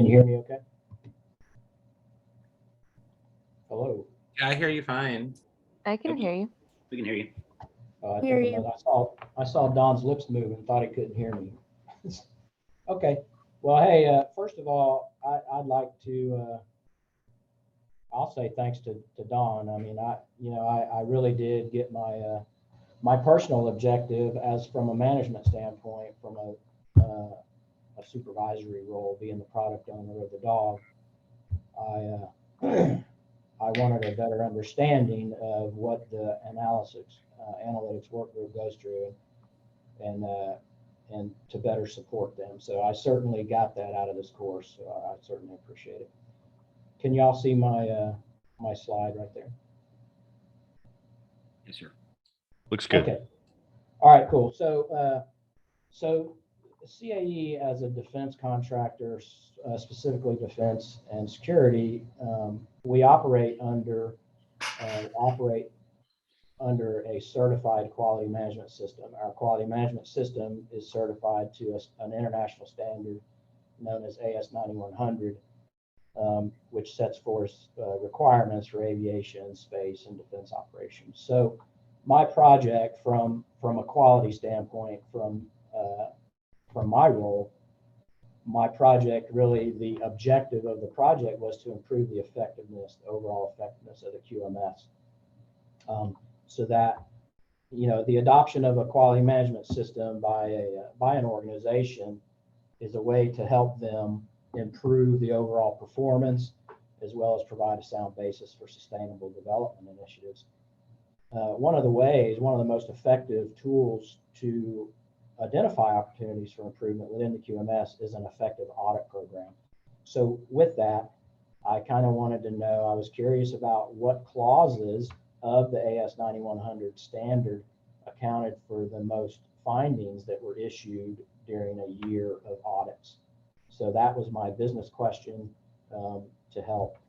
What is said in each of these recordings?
Can you hear me okay? Hello? Yeah, I hear you fine. I can hear you. We can hear you. I saw Don's lips move and thought he couldn't hear me. Okay. Well, hey, first of all, I'd like to, I'll say thanks to Don. I mean, I really did get my personal objective as from a management standpoint, from a supervisory role, being the product owner of the dog. I wanted a better understanding of what the analytics work group goes through, and to better support them. So I certainly got that out of this course. So I certainly appreciate it. Can y'all see my my slide right there? Yes, sir. Looks good. Okay. All right, cool. So so CAE as a defense contractor, specifically defense and security, we operate under a certified quality management system. Our quality management system is certified to an international standard known as AS9100, which sets forth requirements for aviation, space, and defense operations. So my project, from a quality standpoint, from my role, my project, really the objective of the project was to improve the effectiveness, the overall effectiveness of the QMS. So that, you know, the adoption of a quality management system by an organization is a way to help them improve the overall performance, as well as provide a sound basis for sustainable development initiatives. One of the most effective tools to identify opportunities for improvement within the QMS is an effective audit program. So with that, I kind of wanted to know, I was curious about what clauses of the AS9100 standard accounted for the most findings that were issued during a year of audits. So that was my business question to help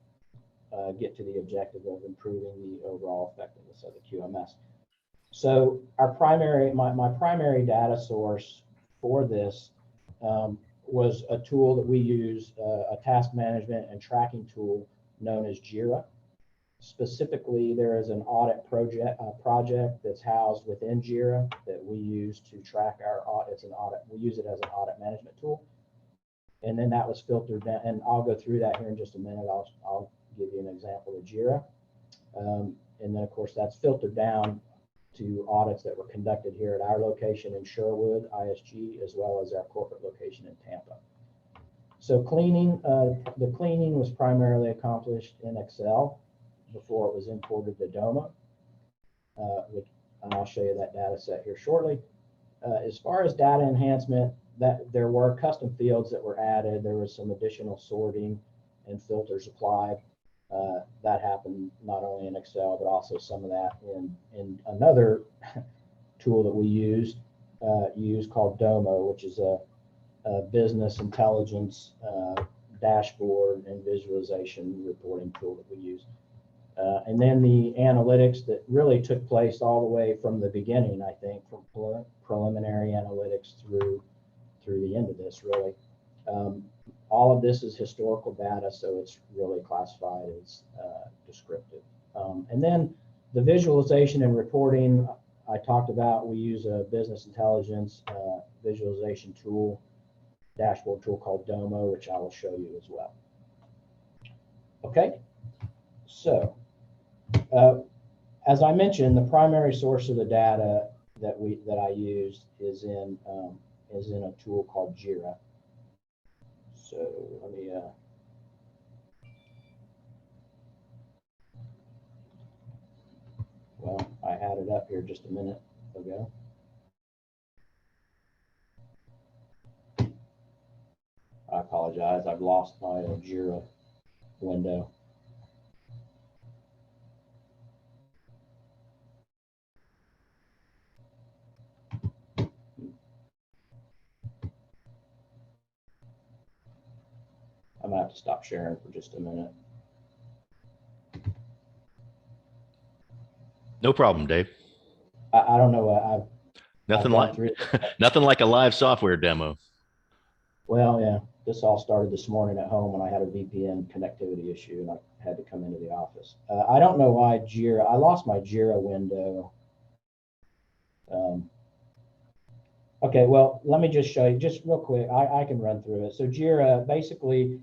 get to the objective of improving the overall effectiveness of the QMS. So my primary data source for this was a tool that we use, a task management and tracking tool known as JIRA. Specifically, there is an audit project that's housed within JIRA that we use to track our audits and audit. We use it as an audit management tool. And then that was filtered down, and I'll go through that here in just a minute. I'll give you an example of JIRA. And then of course that's filtered down to audits that were conducted here at our location in Sherwood, ISG, as well as our corporate location in Tampa. So cleaning, the cleaning was primarily accomplished in Excel before it was imported to DOMA, and I'll show you that data set here shortly. As far as data enhancement, that there were custom fields that were added. There was some additional sorting and filters applied. That happened not only in Excel, but also some of that in another tool that we use called DOMO, which is a business intelligence dashboard and visualization reporting tool that we use. And then the analytics that really took place all the way from the beginning, I think, from preliminary analytics through the end of this, really. All of this is historical data, so it's really classified as descriptive. And then the visualization and reporting I talked about, we use a business intelligence visualization tool, dashboard tool called Domo, which I will show you as well. Okay, so as I mentioned, the primary source of the data that I used is in a tool called JIRA. So let me well, I had it up here just a minute ago. I apologize, I've lost my JIRA window. I'm gonna have to stop sharing for just a minute. No problem, Dave. I don't know. Nothing like nothing like a live software demo. Well, yeah. This all started this morning at home when I had a VPN connectivity issue and I had to come into the office. I don't know why Jira, I lost my Jira window. Okay, well, let me just show you just real quick. I can run through it. So Jira, basically,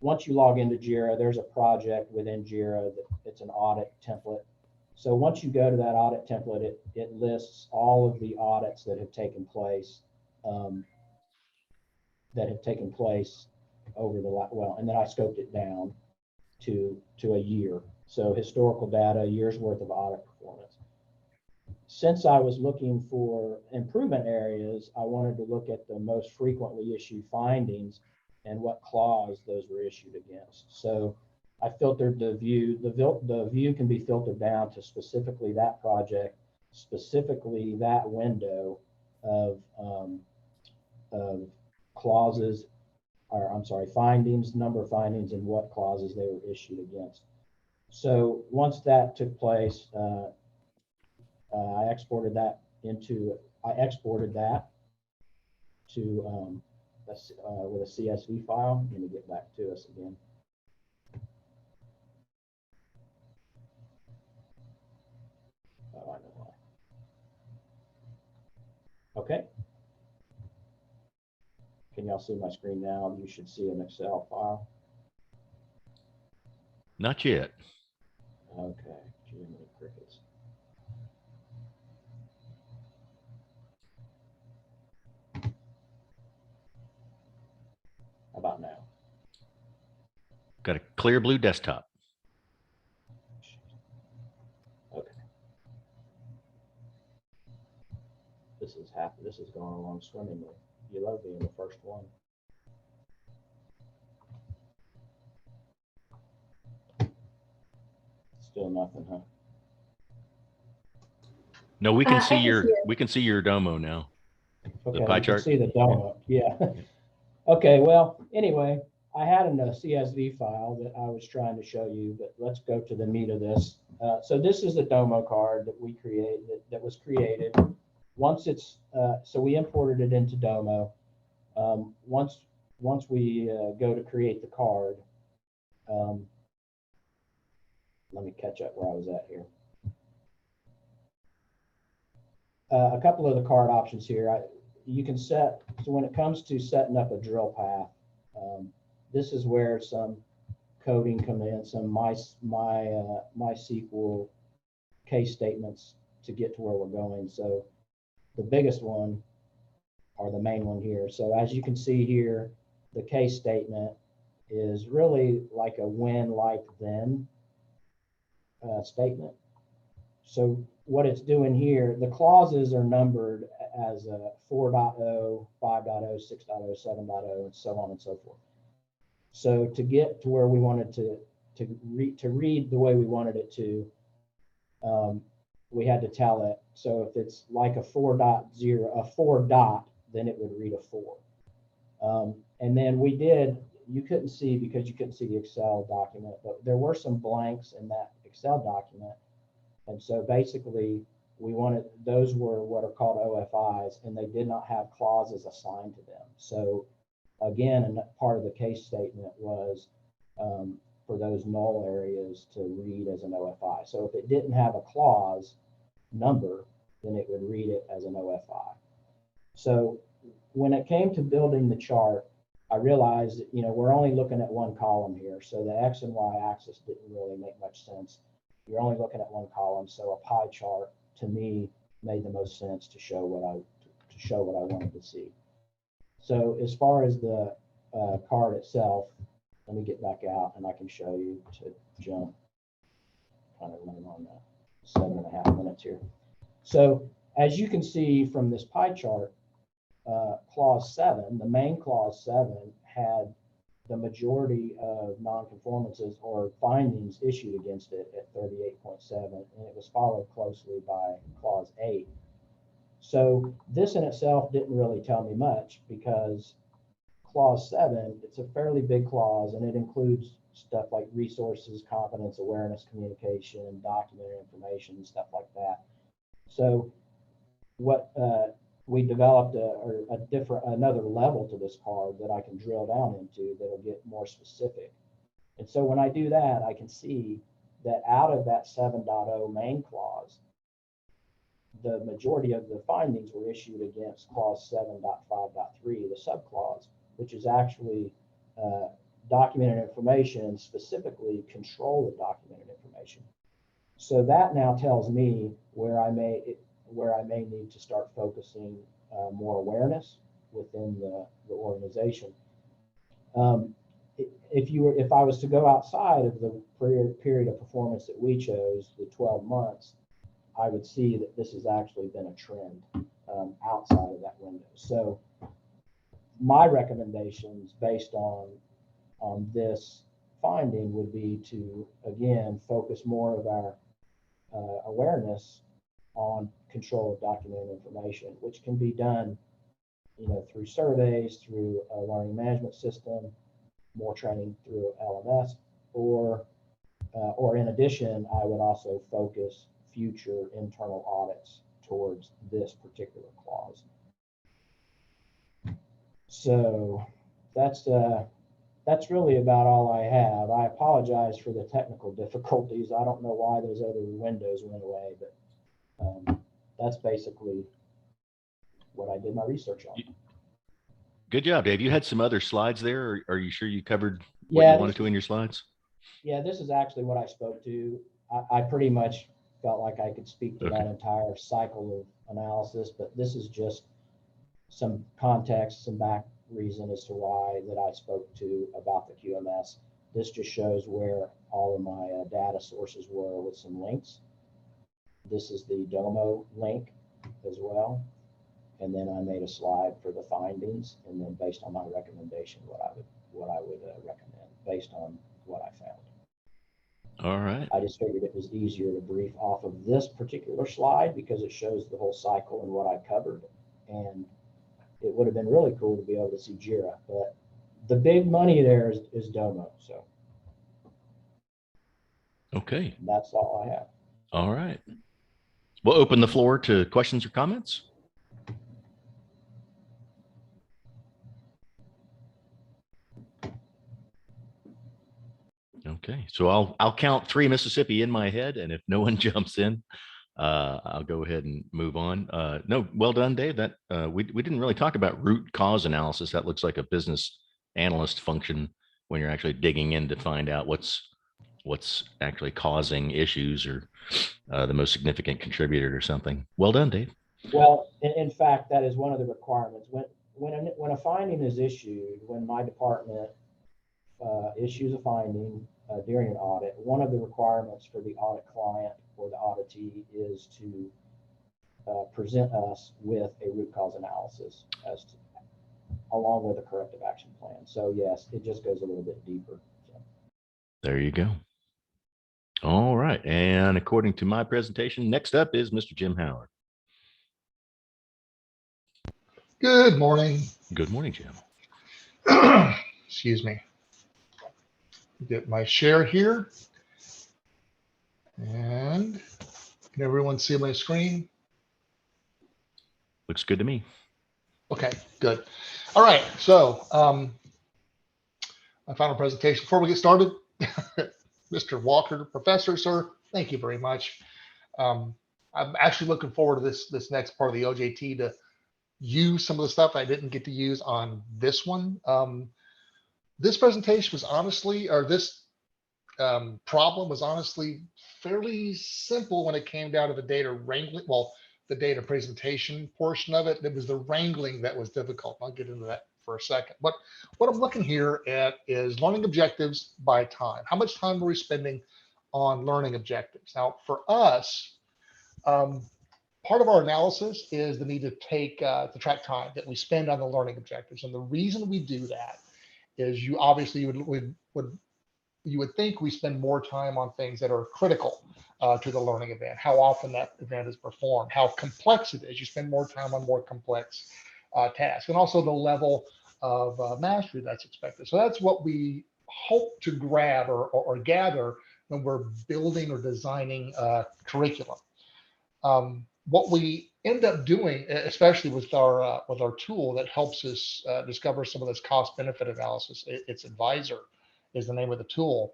once you log into Jira, there's a project within Jira that it's an audit template. So once you go to that audit template, it lists all of the audits that have taken place, over the well, and then I scoped it down to a year. So historical data, a year's worth of audit performance. Since I was looking for improvement areas, I wanted to look at the most frequently issued findings and what clause those were issued against. So I filtered the view. The view can be filtered down to specifically that project, specifically that window of clauses, or I'm sorry, findings, number of findings, and what clauses they were issued against. So once that took place, I exported that to with a CSV file. Let me get back to us again. Oh, I know why. Okay. Can y'all see my screen now? You should see an Excel file. Not yet. Okay. Jiminy crickets. How about now? Got a clear blue desktop. Okay. This is going along swimmingly. You love being the first one. Still nothing, huh? No, we can see your Domo now. Okay, the pie you chart. can see the Domo. Yeah. Okay, well, anyway, I had a CSV file that I was trying to show you, but let's go to the meat of this. So this is the Domo card that we created, that was created. Once it's, so we imported it into Domo. Once we go to create the card, let me catch up where I was at here. A couple of the card options here. You can set, so when it comes to setting up a drill path, this is where some coding come in, some MySQL case statements to get to where we're going. So the biggest one, or the main one here. So as you can see here, the case statement is really like a when, like, then statement. So what it's doing here, the clauses are numbered as 4.0, 5.0, 6.0, 7.0, and so on and so forth. So to get to where we wanted to read the way we wanted it to, we had to tell it. So if it's like a 4.0, a 4 dot, then it would read a 4. And then we did, you couldn't see because you couldn't see the Excel document, but there were some blanks in that Excel document. And so basically we wanted, those were what are called OFIs, and they did not have clauses assigned to them. So again, and part of the case statement was for those null areas to read as an OFI. So if it didn't have a clause number, then it would read it as an OFI. So when it came to building the chart, I realized that, we're only looking at one column here. So the X and Y axis didn't really make much sense. You're only looking at one column. So a pie chart to me made the most sense to show what I wanted to see. So as far as the card itself, let me get back out and I can show you to jump. Kind of running on 7.5 minutes here. So as you can see from this pie chart, clause 7, the main clause 7 had the majority of nonconformances or findings issued against it at 38.7, and it was followed closely by clause 8. So this in itself didn't really tell me much, because clause 7, it's a fairly big clause, and it includes stuff like resources, competence, awareness, communication, documented information, stuff like that. So what we developed another level to this card that I can drill down into that'll get more specific. And so when I do that, I can see that out of that 7.0 main clause, the majority of the findings were issued against clause 7.5.3, the subclause, which is actually documented information, specifically control of documented information. So that now tells me where I may need to start focusing more awareness within the organization. If I was to go outside of the period of performance that we chose, the 12 months, I would see that this has actually been a trend outside of that window. So my recommendations based on this finding would be to, again, focus more of our awareness on control of documented information, which can be done, through surveys, through a learning management system, more training through LMS, or in addition, I would also focus future internal audits towards this particular clause. So that's really about all I have. I apologize for the technical difficulties. I don't know why those other windows went away, but that's basically what I did my research on. Good job, Dave. You had some other slides there. Or are you sure you covered what you wanted to in your slides? Yeah, this is actually what I spoke to. I pretty much felt like I could speak to that entire cycle of analysis, but this is just some context, some back reason as to why that I spoke to about the QMS. This just shows where all of my data sources were with some links. This is the Domo link as well. And then I made a slide for the findings, and then based on my recommendation, what I would recommend based on what I found. All right. I just figured it was easier to brief off of this particular slide because it shows the whole cycle and what I covered. And it would have been really cool to be able to see JIRA, but the big money there is Domo. So okay, that's all I have. All right. We'll open the floor to questions or comments. Okay, so I'll count 3 Mississippi in my head, and if no one jumps in, I'll go ahead and move on. No, well done, Dave. That we didn't really talk about root cause analysis. That looks like a business analyst function when you're actually digging in to find out what's actually causing issues or the most significant contributor or something. Well done, Dave. Well, in fact, that is one of the requirements. When a finding is issued, when my department issues a finding during an audit, one of the requirements for the audit client or the auditee is to present us with a root cause analysis along with a corrective action plan. So yes, it just goes a little bit deeper. So. There you go. All right. And according to my presentation, next up is Mr. Jim Howard. Good morning. Good morning, Jim. Excuse me. Get my share here. And can everyone see my screen? Looks good to me. Okay, good. All right. So my final presentation before we get started. Mr. Walker, Professor, sir, thank you very much. I'm actually looking forward to this next part of the OJT to use some of the stuff I didn't get to use on this one. This presentation was honestly, or this problem was honestly fairly simple when it came down to the data wrangling. Well, the data presentation portion of it. It was the wrangling that was difficult. I'll get into that for a second. But what I'm looking here at is learning objectives by time. How much time are we spending on learning objectives? Now, for us, part of our analysis is the need to track time that we spend on the learning objectives. And the reason we do that is you would think we spend more time on things that are critical to the learning event, how often that event is performed, how complex it is. You spend more time on more complex tasks, and also the level of mastery that's expected. So that's what we hope to grab or gather when we're building or designing curriculum. what we end up doing, especially with our tool that helps us discover some of this cost benefit analysis, it's Advisor is the name of the tool,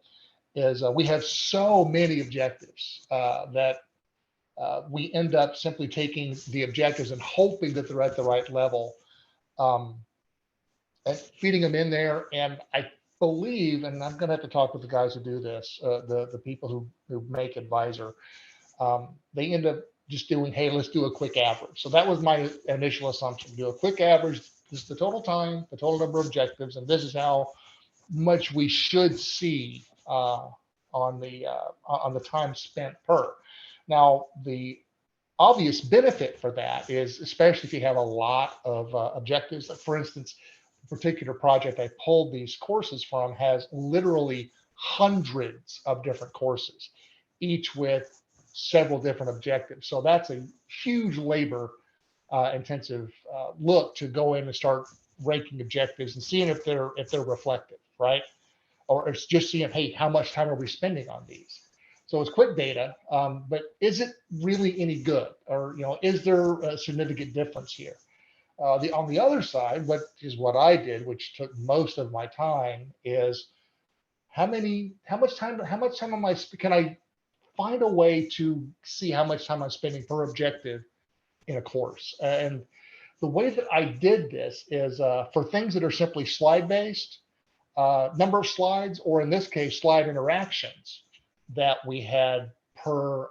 is we have so many objectives that we end up simply taking the objectives and hoping that they're at the right level, and feeding them in there. And I believe, and I'm going to have to talk with the guys who do this, the people who make Advisor, they end up just doing, hey, let's do a quick average. So that was my initial assumption: do a quick average. This is the total time, the total number of objectives, and this is how much we should see on the time spent per. Now, the obvious benefit for that is, especially if you have a lot of objectives. Like for instance, a particular project I pulled these courses from has literally hundreds of different courses, each with several different objectives. So that's a huge labor intensive look to go in and start ranking objectives and seeing if they're reflective, right? Or it's just seeing, hey, how much time are we spending on these? So it's quick data, but is it really any good? Or, is there a significant difference here? On the other side, what I did, which took most of my time, is how much time can I find a way to see how much time I'm spending per objective in a course? And the way that I did this is for things that are simply slide based, number of slides, or in this case, slide interactions that we had per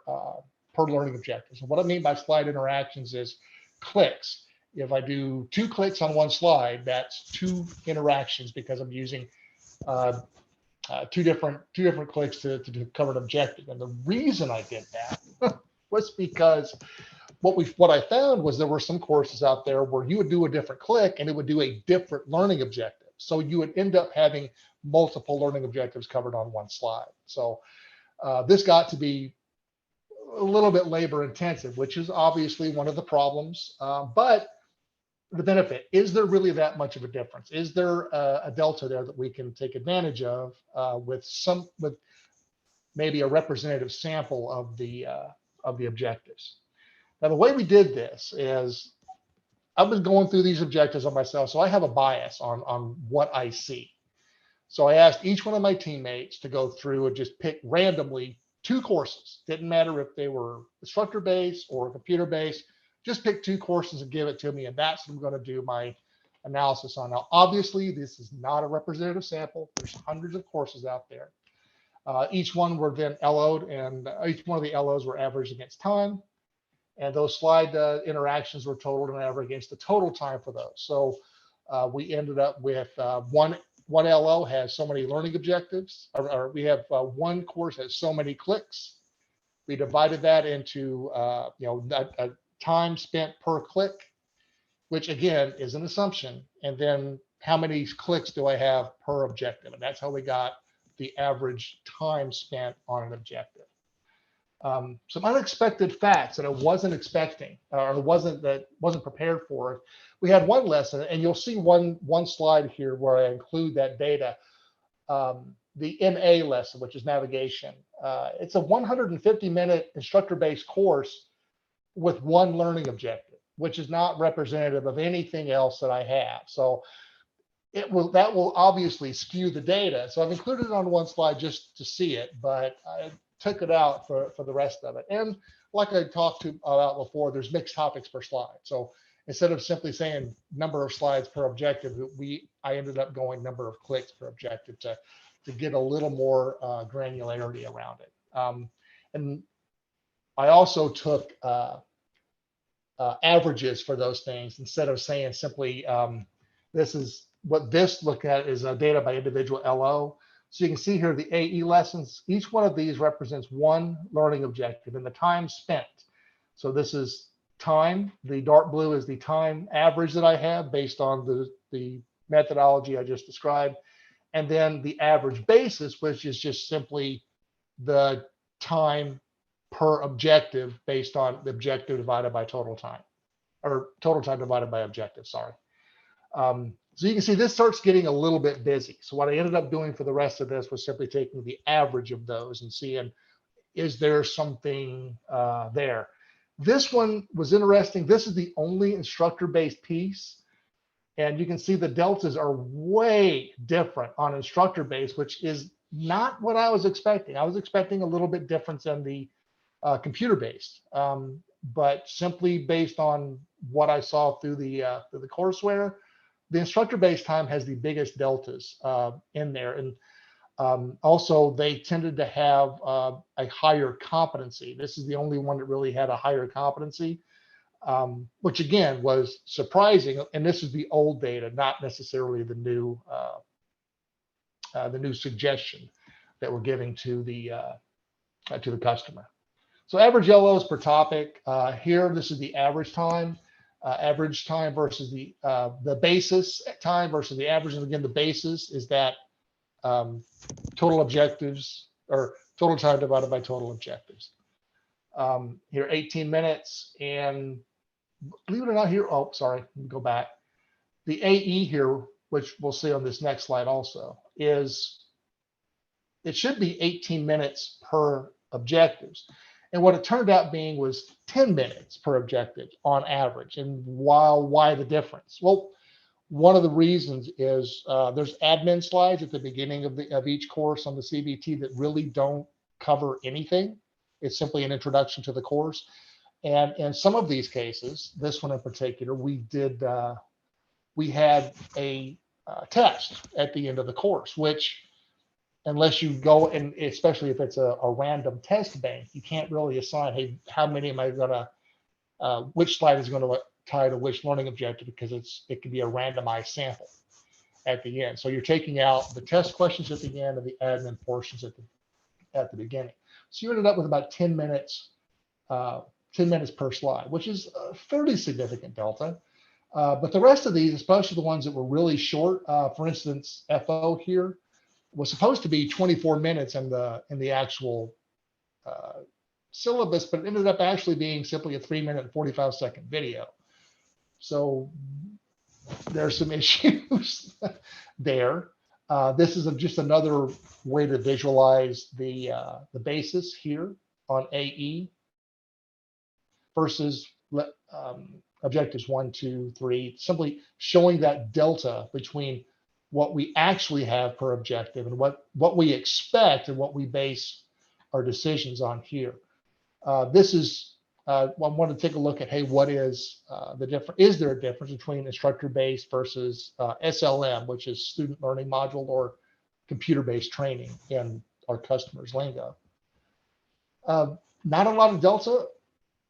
learning objectives. And what I mean by slide interactions is clicks. If I do 2 clicks on one slide, that's 2 interactions because I'm using two different clicks to cover an objective. And the reason I did that was because what I found was there were some courses out there where you would do a different click and it would do a different learning objective. So you would end up having multiple learning objectives covered on one slide. So this got to be a little bit labor intensive, which is obviously one of the problems. But the benefit, is there really that much of a difference? Is there a delta there that we can take advantage of with maybe a representative sample of the objectives? Now, the way we did this is I've been going through these objectives on myself, so I have a bias on what I see. So I asked each one of my teammates to go through and just pick randomly 2 courses. Didn't matter if they were instructor-based or computer-based. Just pick 2 courses and give it to me, and that's what I'm going to do my analysis on. Now, obviously, this is not a representative sample. There's hundreds of courses out there. Each one were then LO'd, and each one of the LOs were averaged against time. And those slide interactions were totaled and averaged against the total time for those. So we ended up with one LO has so many learning objectives, or we have one course has so many clicks. We divided that into a time spent per click, which again is an assumption, and then how many clicks do I have per objective, and that's how we got the average time spent on an objective. Some unexpected facts that I wasn't expecting or wasn't prepared for. We had one lesson, and you'll see one slide here where I include that data. The NA lesson, which is navigation. It's a 150-minute instructor-based course with one learning objective, which is not representative of anything else that I have. So that will obviously skew the data. So I've included it on one slide just to see it, but I took it out for the rest of it. And like I talked about before, there's mixed topics per slide. So instead of simply saying number of slides per objective, I ended up going number of clicks per objective to get a little more granularity around it. And I also took averages for those things instead of saying simply this is what this look at is data by individual LO. So you can see here the AE lessons. Each one of these represents one learning objective and the time spent. So this is time. The dark blue is the time average that I have based on the methodology I just described. And then the average basis, which is just simply the time per objective based on the objective divided by total time, or total time divided by objective, sorry. So you can see this starts getting a little bit busy. So what I ended up doing for the rest of this was simply taking the average of those and seeing, is there something there? This one was interesting. This is the only instructor-based piece. And you can see the deltas are way different on instructor-based, which is not what I was expecting. I was expecting a little bit difference in the computer-based, but simply based on what I saw through the courseware, the instructor-based time has the biggest deltas in there. And also, they tended to have a higher competency. This is the only one that really had a higher competency, which again was surprising. And this is the old data, not necessarily the new suggestion that we're giving to the customer. So average yellows per topic. Here, this is the average time versus the basis time versus the average. And again, the basis is that total objectives, or total time divided by total objectives. Here, 18 minutes, and believe it or not, here, oh, sorry, let me go back. The AE here, which we'll see on this next slide also, is it should be 18 minutes per objectives. And what it turned out being was 10 minutes per objective on average. And why the difference? Well, one of the reasons is there's admin slides at the beginning of each course on the CBT that really don't cover anything. It's simply an introduction to the course. And in some of these cases, this one in particular, we had a test at the end of the course, which, unless you go, and especially if it's a random test bank, you can't really assign, hey, how many am I gonna, which slide is going to tie to which learning objective, because it can be a randomized sample at the end. So you're taking out the test questions at the end and the admin portions at the beginning. So you ended up with about 10 minutes per slide, which is a fairly significant delta. But the rest of these, especially the ones that were really short, for instance, FO here was supposed to be 24 minutes in the actual syllabus, but it ended up actually being simply a 3-minute and 45-second video. So there's some issues there. This is just another way to visualize the basis here on AE versus objectives 1, 2, 3, simply showing that delta between what we actually have per objective and what we expect and what we base our decisions on here. This is, I want to take a look at, hey, what is the difference? Is there a difference between instructor-based versus SLM, which is student learning module, or computer-based training in our customers' lingo? Not a lot of delta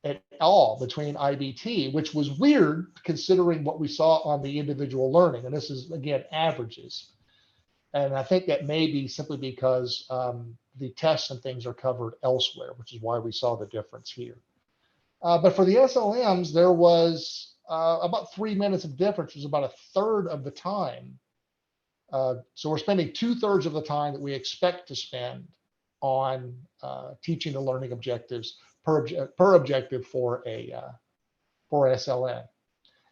at all between IBT, which was weird considering what we saw on the individual learning. And this is, again, averages. And I think that may be simply because the tests and things are covered elsewhere, which is why we saw the difference here. But for the SLMs, there was about 3 minutes of difference, which is about a third of the time. So we're spending 2/3 of the time that we expect to spend on teaching the learning objectives per objective for SLM.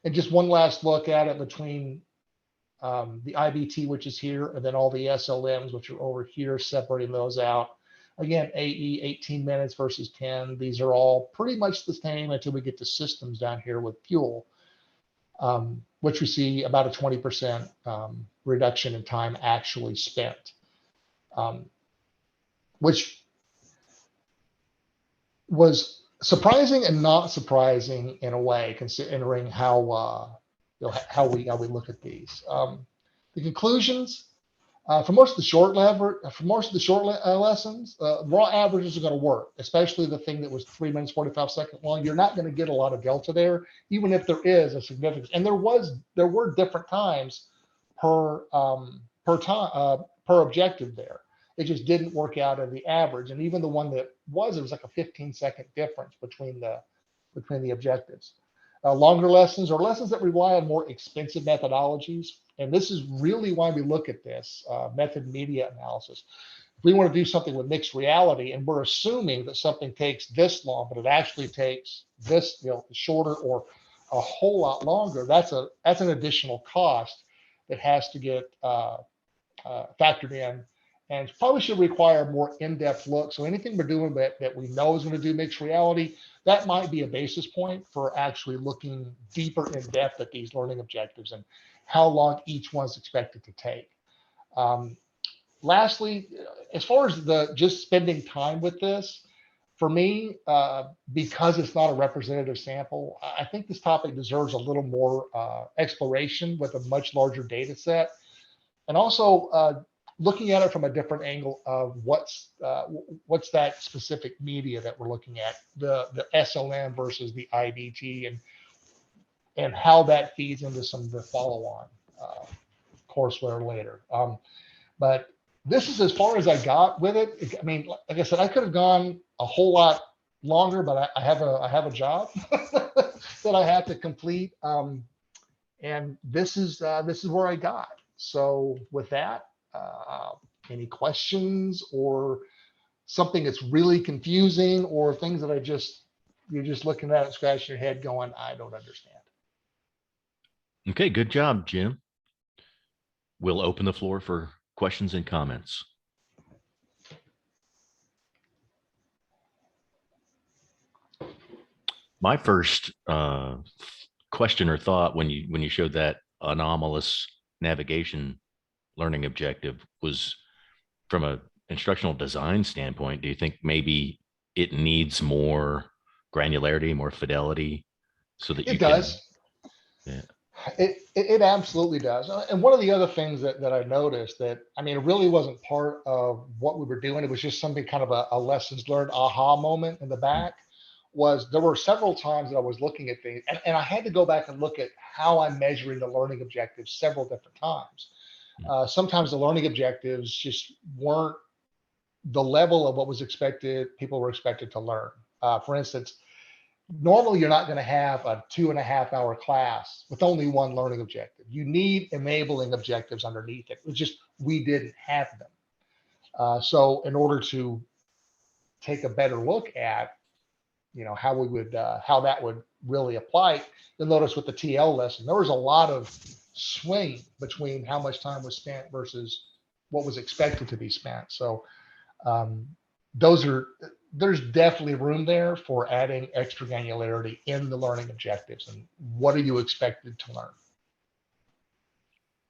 And just one last look at it between the IBT, which is here, and then all the SLMs, which are over here, separating those out. Again, AE 18 minutes versus 10. These are all pretty much the same until we get to systems down here with fuel, which we see about a 20% reduction in time actually spent, which was surprising and not surprising in a way, considering how we look at these. The conclusions. For most of the short lessons, raw averages are going to work, especially the thing that was 3 minutes 45 seconds long. You're not going to get a lot of delta there, even if there is a significance. And there were different times per objective there. It just didn't work out in the average. And even the one that was, it was like a 15-second difference between the objectives. Longer lessons, or lessons that rely on more expensive methodologies. And this is really why we look at this method media analysis. If we want to do something with mixed reality, and we're assuming that something takes this long, but it actually takes this, shorter or a whole lot longer, that's an additional cost that has to get factored in and probably should require a more in-depth look. So anything we're doing that we know is going to do mixed reality, that might be a basis point for actually looking deeper in depth at these learning objectives and how long each one's expected to take. Lastly, as far as just spending time with this, for me, because it's not a representative sample, I think this topic deserves a little more exploration with a much larger data set. And also looking at it from a different angle of what's that specific media that we're looking at, the SLM versus the IBT, and how that feeds into some of the follow-on courseware later. But this is as far as I got with it. I mean, like I said, I could have gone a whole lot longer, but I have a job that I have to complete, and this is where I got. So with that, any questions or something that's really confusing, or things that you're just looking at it, scratching your head, going, I don't understand. Okay, good job, Jim. We'll open the floor for questions and comments. My first question or thought when you showed that anomalous navigation learning objective was from an instructional design standpoint. Do you think maybe it needs more granularity, more fidelity, so that it does? Yeah. It absolutely does. And one of the other things that I noticed, that, I mean, it really wasn't part of what we were doing. It was just something kind of a lessons learned aha moment in the back, was there were several times that I was looking at things, and I had to go back and look at how I'm measuring the learning objectives several different times. Sometimes the learning objectives just weren't the level of what was expected, people were expected to learn. For instance, normally you're not going to have a 2.5 hour class with only one learning objective. You need enabling objectives underneath it. It's just, we didn't have them. So in order to take a better look at, how we would, how that would really apply, you'll notice with the TL lesson, there was a lot of swing between how much time was spent versus what was expected to be spent. So there's definitely room there for adding extra granularity in the learning objectives and what are you expected to learn.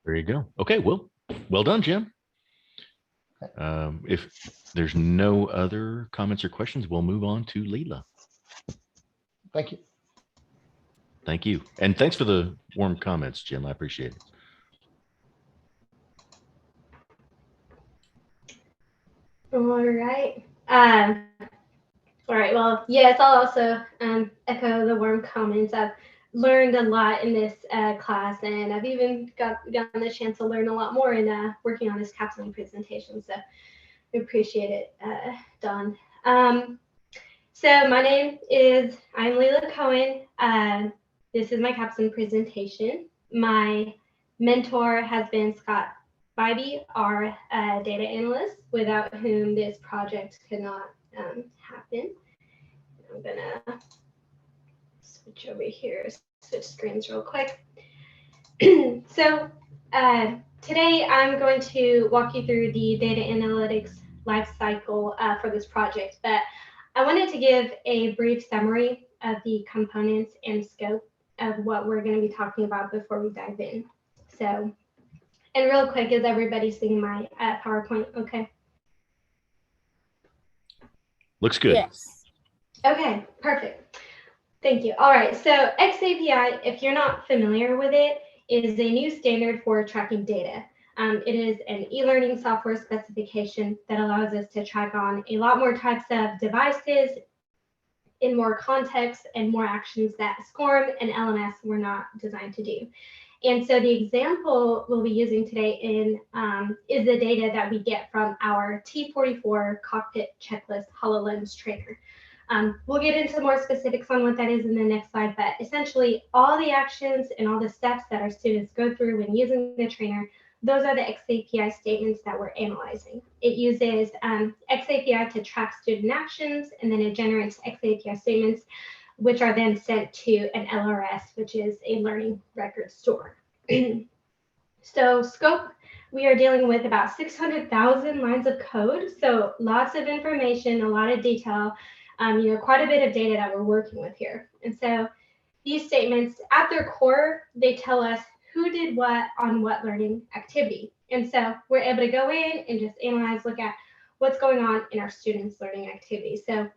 There you go. Okay, well done, Jim. If there's no other comments or questions, we'll move on to Leela. Thank you. Thank you. And thanks for the warm comments, Jim. I appreciate it. All right. All right. Well, yes, I'll also echo the warm comments. I've learned a lot in this class, and I've even gotten the chance to learn a lot more in working on this Capstone presentation. So I appreciate it, Don. So my name is, I'm Leela Cohen. This is my Capstone presentation. My mentor has been Scott Bybee, our data analyst, without whom this project could not happen. I'm gonna switch over here, switch screens real quick. So today I'm going to walk you through the data analytics life cycle for this project, but I wanted to give a brief summary of the components and scope of what we're going to be talking about before we dive in. So, and real quick, is everybody seeing my PowerPoint okay? Looks good. Yes. Okay, perfect. Thank you. All right, so XAPI, if you're not familiar with it, is a new standard for tracking data. It is an e-learning software specification that allows us to track on a lot more types of devices in more context and more actions that SCORM and LMS were not designed to do. And so the example we'll be using today is the data that we get from our T44 cockpit checklist HoloLens trainer. We'll get into more specifics on what that is in the next slide, but essentially all the actions and all the steps that our students go through when using the trainer, those are the XAPI statements that we're analyzing. It uses XAPI to track student actions, and then it generates XAPI statements, which are then sent to an LRS, which is a learning record store. So scope, we are dealing with about 600,000 lines of code. So lots of information, a lot of detail, quite a bit of data that we're working with here. And so these statements at their core, they tell us who did what on what learning activity. And so we're able to go in and just analyze, look at what's going on in our students' learning activities. So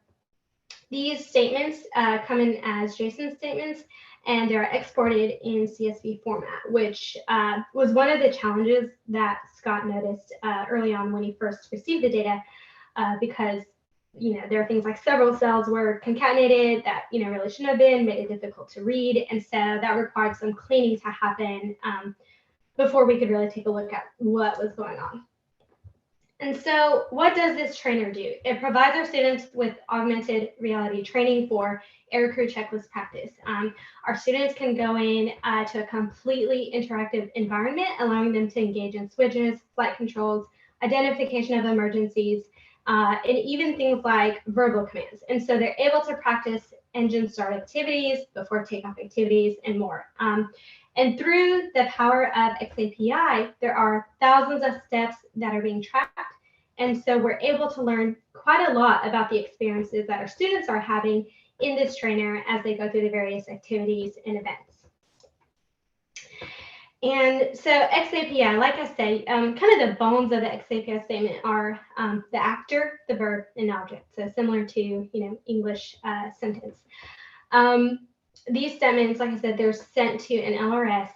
these statements come in as JSON statements, and they're exported in CSV format, which was one of the challenges that Scott noticed early on when he first received the data, because there are things like several cells were concatenated that really shouldn't have been, made it difficult to read, and so that required some cleaning to happen before we could really take a look at what was going on. And so what does this trainer do? It provides our students with augmented reality training for aircrew checklist practice. Our students can go in to a completely interactive environment, allowing them to engage in switches, flight controls, identification of emergencies, and even things like verbal commands. And so they're able to practice engine start activities, before takeoff activities, and more. And through the power of XAPI, there are thousands of steps that are being tracked. And so we're able to learn quite a lot about the experiences that our students are having in this trainer as they go through the various activities and events. And so XAPI, like I said, kind of the bones of the XAPI statement are the actor, the verb, and object. So similar to English sentence. These statements, like I said, they're sent to an LRS,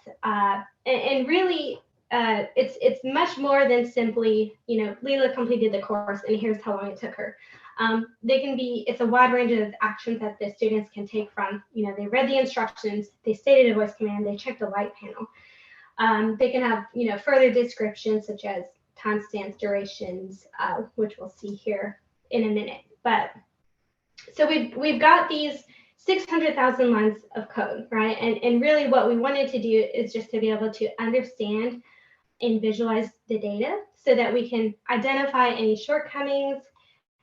and really, it's much more than simply, Leela completed the course and here's how long it took her. It's a wide range of actions that the students can take from, they read the instructions, they stated a voice command, they checked the light panel. They can have, further descriptions such as timestamps, durations, which we'll see here in a minute. But so we've got these 600,000 lines of code, right? And really what we wanted to do is just to be able to understand and visualize the data so that we can identify any shortcomings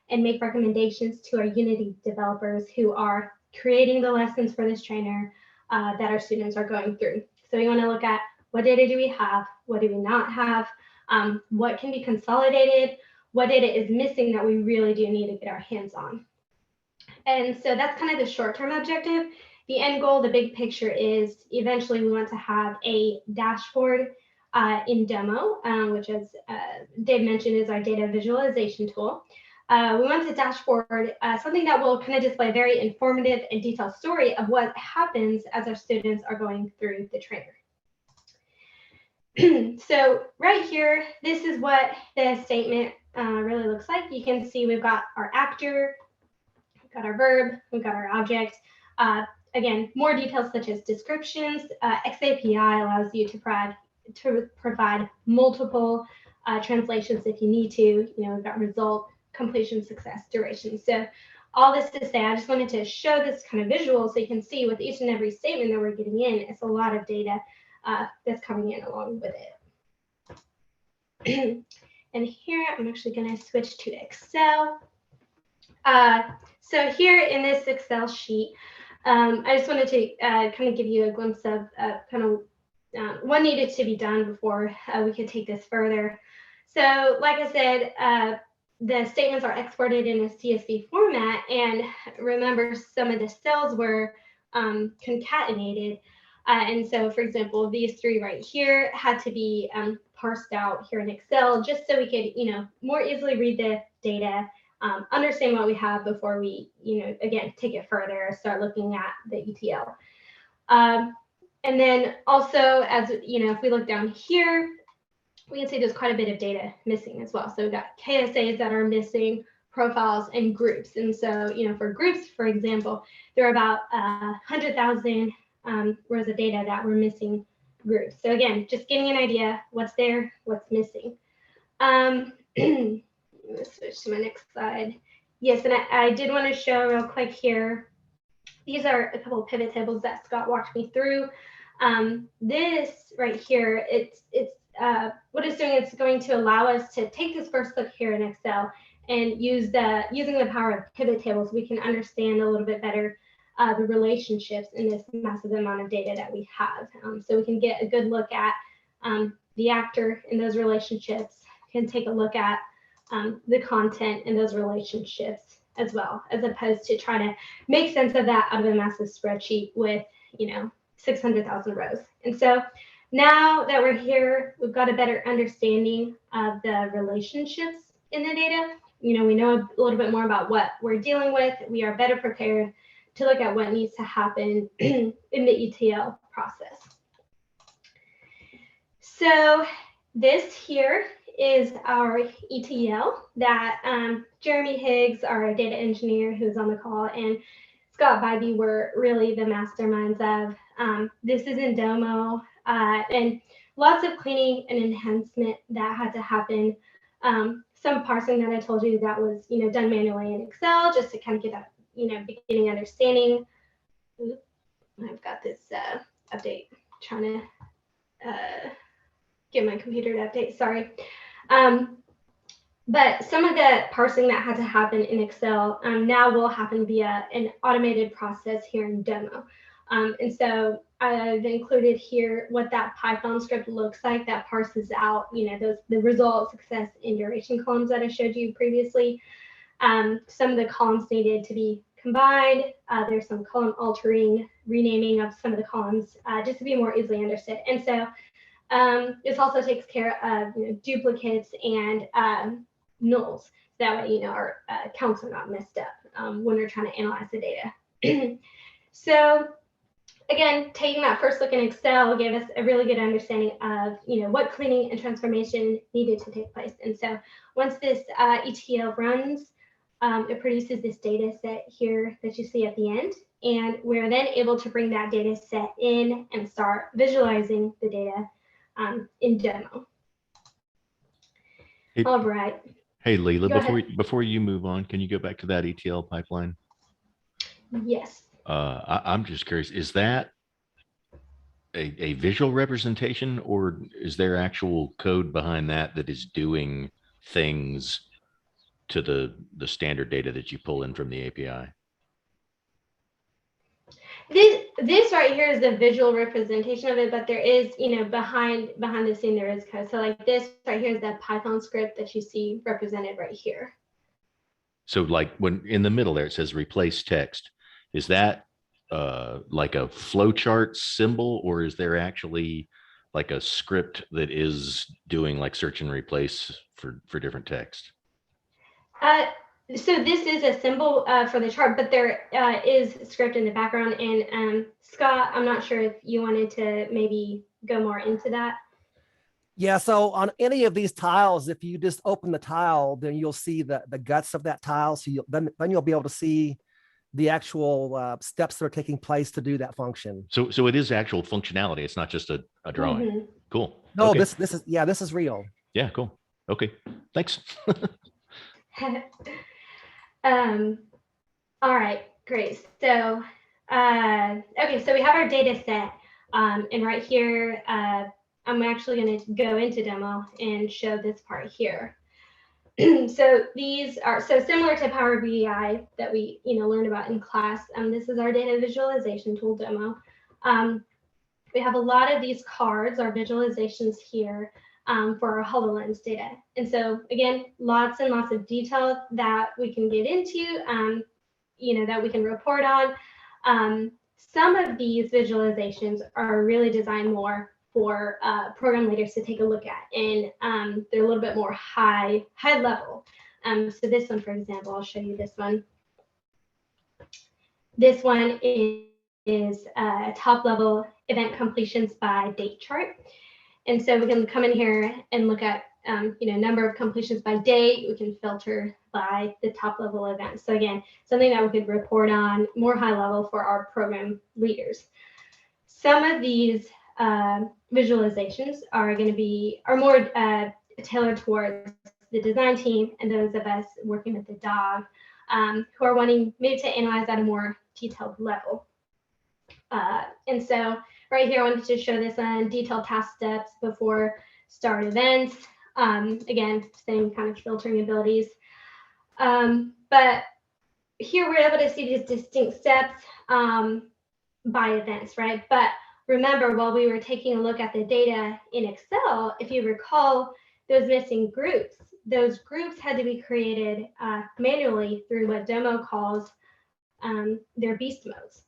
and make recommendations to our Unity developers who are creating the lessons for this trainer that our students are going through. So we want to look at what data do we have, what do we not have, what can be consolidated, what data is missing that we really do need to get our hands on. And so that's kind of the short-term objective. The end goal, the big picture is eventually we want to have a dashboard in demo, which as Dave mentioned is our data visualization tool. We want to dashboard something that will kind of display a very informative and detailed story of what happens as our students are going through the trainer. So right here, this is what the statement really looks like. You can see we've got our actor, we've got our verb, we've got our object. Again, more details such as descriptions. XAPI allows you to provide multiple translations if you need to. We've got result, completion, success, duration. So all this to say, I just wanted to show this kind of visual so you can see with each and every statement that we're getting in, it's a lot of data that's coming in along with it. And here I'm actually going to switch to Excel. So here in this Excel sheet, I just wanted to kind of give you a glimpse of kind of what needed to be done before we could take this further. So like I said, the statements are exported in a CSV format, and remember some of the cells were concatenated. And so, for example, these three right here had to be parsed out here in Excel just so we could, more easily read the data, understand what we have before we, again, take it further, start looking at the ETL. And then also, as if we look down here, we can see there's quite a bit of data missing as well. So we've got KSAs that are missing, profiles, and groups. And so, for groups, for example, there are about 100,000 rows of data that were missing groups. So again, just getting an idea what's there, what's missing. Let's switch to my next slide. Yes, and I did want to show real quick here. These are a couple of pivot tables that Scott walked me through. This right here, what it's doing, it's going to allow us to take this first look here in Excel and using the power of pivot tables, we can understand a little bit better the relationships in this massive amount of data that we have. So we can get a good look at the actor in those relationships can take a look at the content in those relationships as well, as opposed to trying to make sense of that out of a massive spreadsheet with, 600,000 rows. And so now that we're here, we've got a better understanding of the relationships in the data. We know a little bit more about what we're dealing with. We are better prepared to look at what needs to happen in the ETL process. So this here is our ETL that Jeremy Higgs, our data engineer who's on the call, and Scott Bybee were really the masterminds of. This is in Domo, and lots of cleaning and enhancement that had to happen. Some parsing that I told you that was, done manually in Excel just to kind of get that, beginning understanding. Oops, I've got this update, trying to get my computer to update, sorry. But some of the parsing that had to happen in Excel now will happen via an automated process here in Domo. And so I've included here what that Python script looks like that parses out, the result, success, and duration columns that I showed you previously. Some of the columns needed to be combined. There's some column altering, renaming of some of the columns just to be more easily understood. And so this also takes care of duplicates and nulls. That way, our counts are not messed up when we're trying to analyze the data. So again, taking that first look in Excel gave us a really good understanding of, what cleaning and transformation needed to take place. And so once this ETL runs, it produces this data set here that you see at the end. And we're then able to bring that data set in and start visualizing the data in Domo. Hey, all right. Hey, Leila, before you move on, can you go back to that ETL pipeline? Yes. I'm just curious, is that a visual representation, or is there actual code behind that is doing things to the standard data that you pull in from the API? This right here is the visual representation of it, but there is, behind the scene there is code. So like this right here is that Python script that you see represented right here. So like when in the middle there it says replace text, is that like a flowchart symbol, or is there actually like a script that is doing like search and replace for different text? So this is a symbol for the chart, but there is script in the background. And Scott, I'm not sure if you wanted to maybe go more into that. Yeah, so on any of these tiles, if you just open the tile, then you'll see the guts of that tile. So then you'll be able to see the actual steps that are taking place to do that function. So it is actual functionality. It's not just a drawing. Mm-hmm. Cool. No, okay. this is real. Yeah, cool. Okay, thanks. All right, great. So, okay, so we have our data set, and right here, I'm actually going to go into demo and show this part here. So these are so similar to Power BI that we learned about in class. This is our data visualization tool demo. We have a lot of these cards, our visualizations here for our HoloLens data. And so again, lots and lots of detail that we can get into, that we can report on. Some of these visualizations are really designed more for program leaders to take a look at, and they're a little bit more high level. So this one, for example, I'll show you this one. This one is top level event completions by date chart. And so we can come in here and look at number of completions by date. We can filter by the top level events. So again, something that we could report on more high level for our program leaders. Some of these visualizations are more tailored towards the design team and those of us working with the DAAT who are wanting maybe to analyze at a more detailed level. And so right here, I wanted to show this on detailed task steps before start events. Again, same kind of filtering abilities. But here we're able to see these distinct steps by events, right? But remember, while we were taking a look at the data in Excel, if you recall, those missing groups, those groups had to be created manually through what Domo calls their beast modes.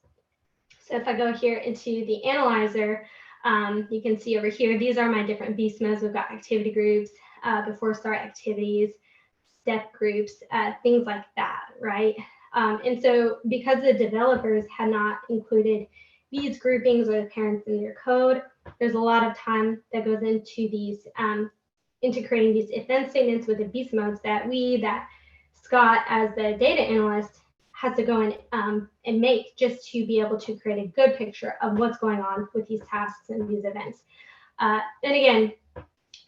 So if I go here into the analyzer, you can see over here, these are my different beast modes. We've got activity groups, before start activities, step groups, things like that, right? And so because the developers had not included these groupings or the parents in their code, there's a lot of time that goes into these, into creating these if-then statements with the beast modes that Scott, as the data analyst, has to go in and make just to be able to create a good picture of what's going on with these tasks and these events. And again,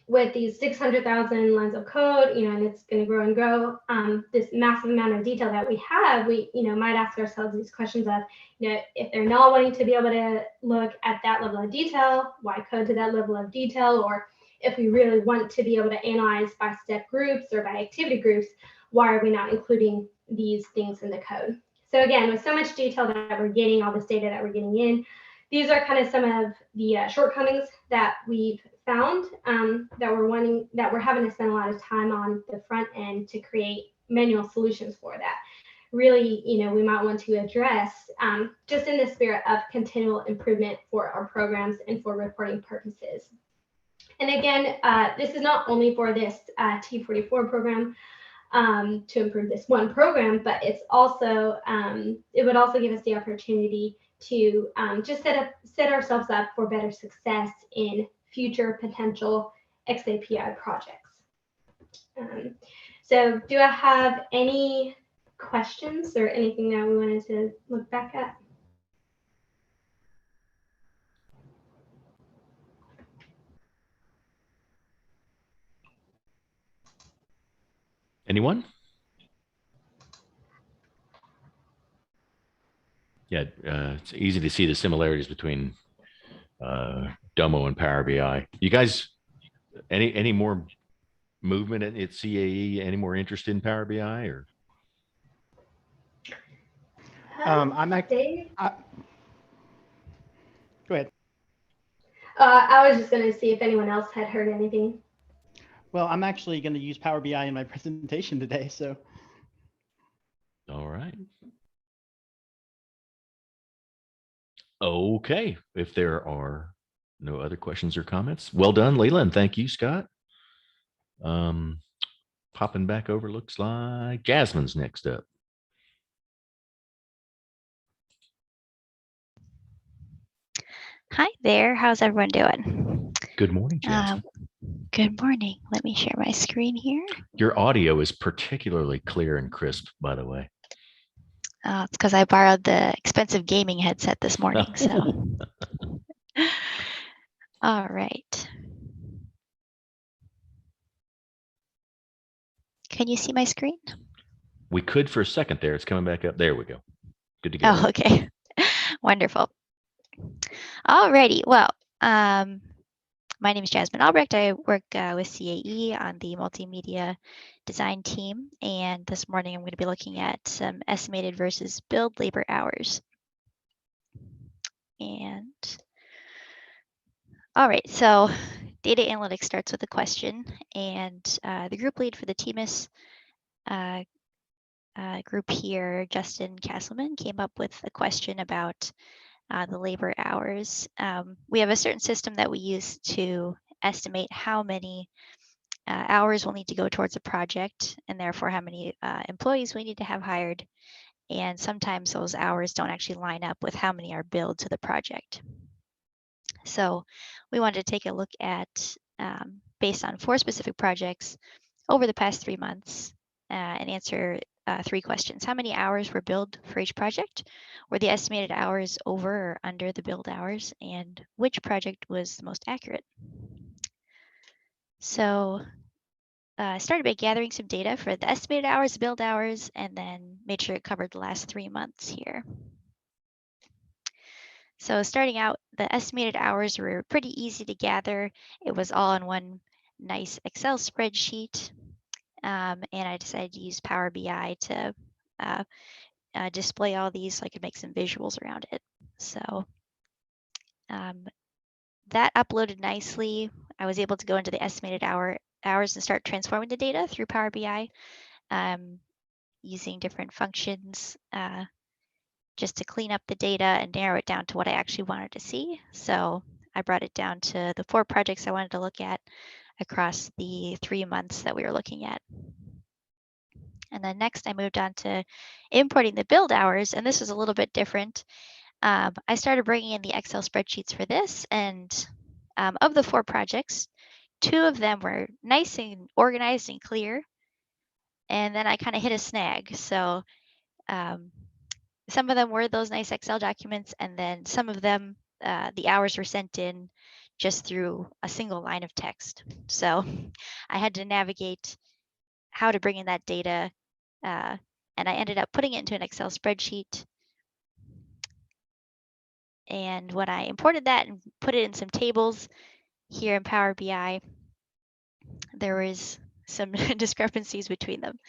with these 600,000 lines of code, and it's going to grow and grow, this massive amount of detail that we have, we, might ask ourselves these questions of, if they're not wanting to be able to look at that level of detail, why code to that level of detail? Or if we really want to be able to analyze by step groups or by activity groups, why are we not including these things in the code? So again, with so much detail that we're getting, all this data that we're getting in, these are kind of some of the shortcomings that we've found, that we're having to spend a lot of time on the front end to create manual solutions for that. Really, we might want to address just in the spirit of continual improvement for our programs and for reporting purposes. And again, this is not only for this T44 program, to improve this one program, but it's also, it would also give us the opportunity to just set ourselves up for better success in future potential XAPI projects. So do I have any questions or anything that we wanted to look back at? Anyone? Yeah, it's easy to see the similarities between Domo and Power BI. You guys, any more movement at CAE? Any more interest in Power BI or? I'm Dave? Go ahead. I was just going to see if anyone else had heard anything. Well, I'm actually going to use Power BI in my presentation today, so. All right. Okay, if there are no other questions or comments, well done, Leila, and thank you, Scott. Popping back over, looks like Jasmine's next up. Hi there. How's everyone doing? Good morning, Jasmine. Good morning. Let me share my screen here. Your audio is particularly clear and crisp, by the way. It's because I borrowed the expensive gaming headset this morning. So, all right. Can you see my screen? We could for a second there. It's coming back up. There we go. Good to go. Oh, okay. Wonderful. All righty. Well, my name is Jasmine Albrecht. I work with CAE on the multimedia design team. And this morning I'm going to be looking at some estimated versus billed labor hours. And all right, so data analytics starts with a question. And the group lead for the TMIS group here, Justin Castleman, came up with a question about the labor hours. We have a certain system that we use to estimate how many hours will need to go towards a project, and therefore how many employees we need to have hired. And sometimes those hours don't actually line up with how many are billed to the project. So we wanted to take a look at, based on 4 specific projects over the past 3 months, and answer 3 questions. How many hours were billed for each project? Were the estimated hours over or under the billed hours? And which project was the most accurate? So I started by gathering some data for the estimated hours, billed hours, and then made sure it covered the last 3 months here. So starting out, the estimated hours were pretty easy to gather. It was all in one nice Excel spreadsheet. And I decided to use Power BI to display all these so I could make some visuals around it. So That uploaded nicely. I was able to go into the estimated hours and start transforming the data through Power BI using different functions just to clean up the data and narrow it down to what I actually wanted to see. So I brought it down to the 4 projects I wanted to look at across the 3 months that we were looking at. And then next I moved on to importing the build hours, and this was a little bit different. I started bringing in the Excel spreadsheets for this, and of the 4 projects, 2 of them were nice and organized and clear, and then I kind of hit a snag. So some of them were those nice Excel documents, and then some of them, the hours were sent in just through a single line of text. So I had to navigate how to bring in that data, and I ended up putting it into an Excel spreadsheet. And when I imported that and put it in some tables here in Power BI, there was some discrepancies between them.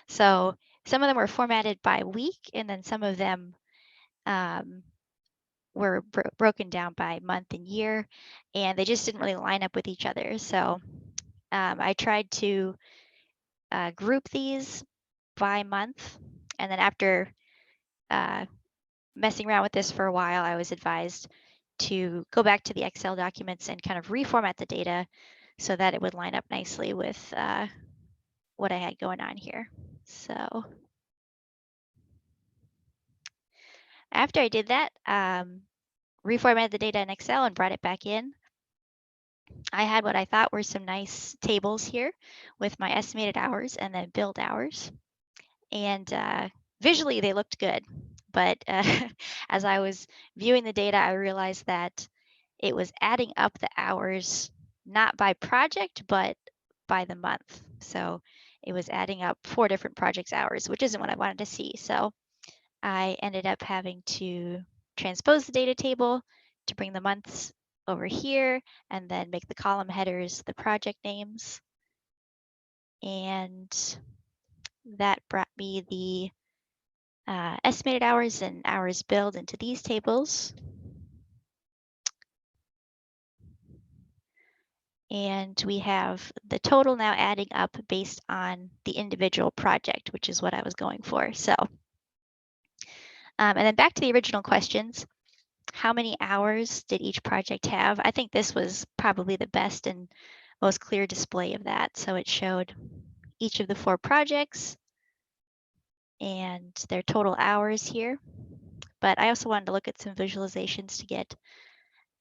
So some of them were formatted by week, and then some of them were broken down by month and year, and they just didn't really line up with each other. So I tried to group these by month, and then after messing around with this for a while, I was advised to go back to the Excel documents and kind of reformat the data so that it would line up nicely with what I had going on here. So after I did that, reformatted the data in Excel and brought it back in, I had what I thought were some nice tables here with my estimated hours and then build hours. And visually they looked good, but as I was viewing the data, I realized that it was adding up the hours, not by project, but by the month. So it was adding up 4 different projects' hours, which isn't what I wanted to see. So I ended up having to transpose the data table to bring the months over here and then make the column headers the project names. And that brought me the estimated hours and hours billed into these tables. And we have the total now adding up based on the individual project, which is what I was going for. So, and then back to the original questions. How many hours did each project have? I think this was probably the best and most clear display of that. So it showed each of the 4 projects and their total hours here. But I also wanted to look at some visualizations to get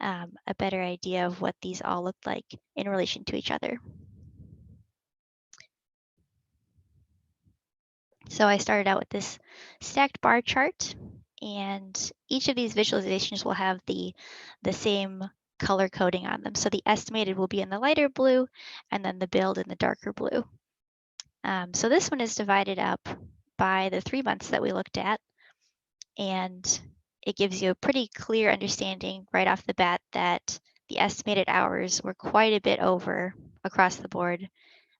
a better idea of what these all look like in relation to each other. So I started out with this stacked bar chart, and each of these visualizations will have the same color coding on them. So the estimated will be in the lighter blue, and then the build in the darker blue. So this one is divided up by the 3 months that we looked at, and it gives you a pretty clear understanding right off the bat that the estimated hours were quite a bit over across the board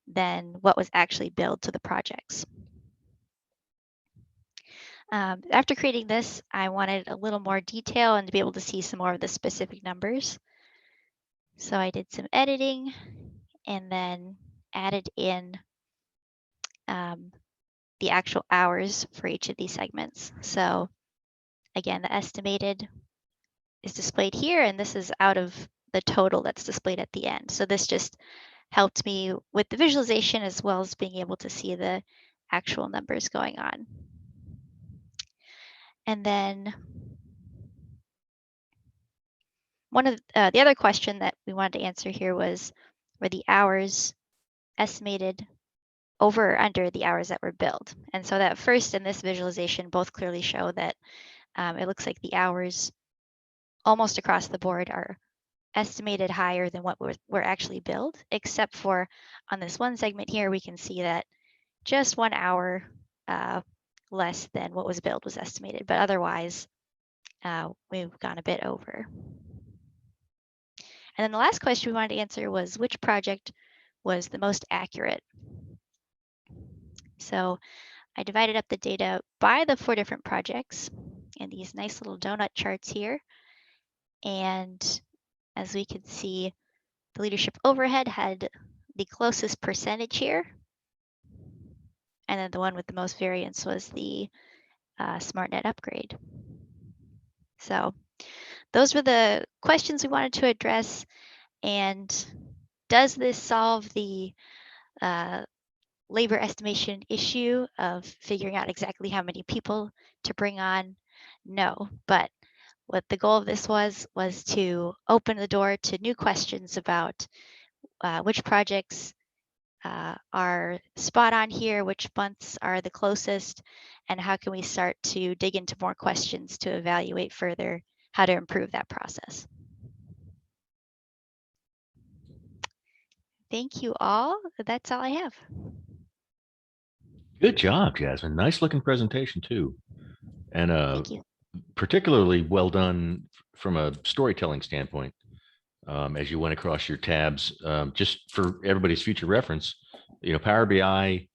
than what was actually billed to the projects. After creating this, I wanted a little more detail and to be able to see some more of the specific numbers. So I did some editing and then added in the actual hours for each of these segments. So again, the estimated is displayed here, and this is out of the total that's displayed at the end. So this just helped me with the visualization as well as being able to see the actual numbers going on. And then one of the other question that we wanted to answer here was, were the hours estimated over or under the hours that were billed? And so that first and this visualization both clearly show that it looks like the hours almost across the board are estimated higher than what were actually billed, except for on this one segment here, we can see that just 1 hour less than what was billed was estimated, but otherwise we've gone a bit over. And then the last question we wanted to answer was, which project was the most accurate? So I divided up the data by the 4 different projects in these nice little donut charts here. And as we could see, the leadership overhead had the closest percentage here. And then the one with the most variance was the SmartNet upgrade. So those were the questions we wanted to address. And does this solve the labor estimation issue of figuring out exactly how many people to bring on? No, but what the goal of this was to open the door to new questions about which projects are spot on here, which months are the closest, and how can we start to dig into more questions to evaluate further how to improve that process. Thank you all. That's all I have. Good job, Jasmine. Nice looking presentation too. And Thank you. particularly well done from a storytelling standpoint. As you went across your tabs, just for everybody's future reference, Power BI,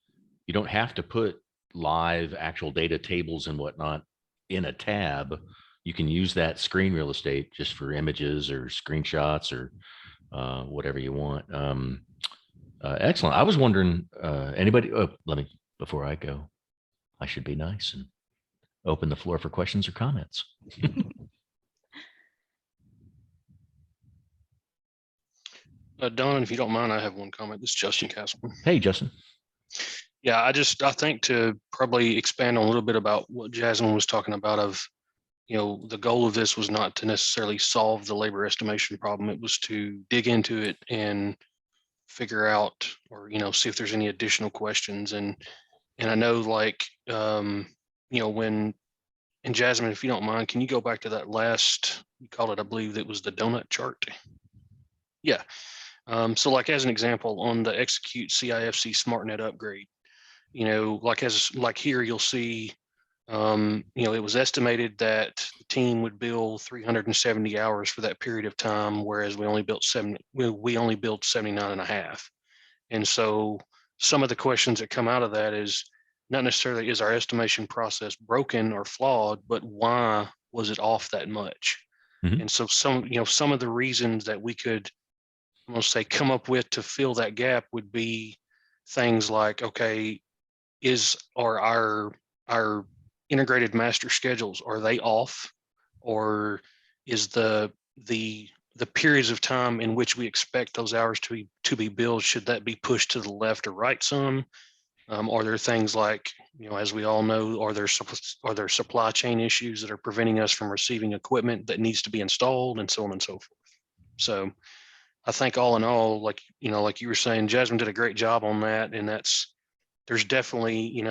you don't have to put live actual data tables and whatnot in a tab. You can use that screen real estate just for images or screenshots or whatever you want. Excellent. I was wondering, anybody, before I go, I should be nice and open the floor for questions or comments. Don, if you don't mind, I have one comment. This is Justin Castleman. Hey, Justin. Yeah, I think to probably expand on a little bit about what Jasmine was talking about of, the goal of this was not to necessarily solve the labor estimation problem. It was to dig into it and figure out, or, see if there's any additional questions. And I know, like, when, and Jasmine, if you don't mind, can you go back to that last, you called it, I believe it was the donut chart. Yeah. So like, as an example, on the execute CIFC SmartNet upgrade, like here, you'll see, it was estimated that the team would bill 370 hours for that period of time, whereas we only built 79 and a half. And so some of the questions that come out of that is not necessarily is our estimation process broken or flawed, but why was it off that much? Mhm. And so some of the reasons that we could, I'm going to say, come up with to fill that gap would be things like, okay, are our integrated master schedules, are they off? Or is the periods of time in which we expect those hours to be billed, should that be pushed to the left or right some? Are there things like, as we all know, are there supply chain issues that are preventing us from receiving equipment that needs to be installed, and so on and so forth? So I think all in all, like you were saying, Jasmine did a great job on that. And there's definitely,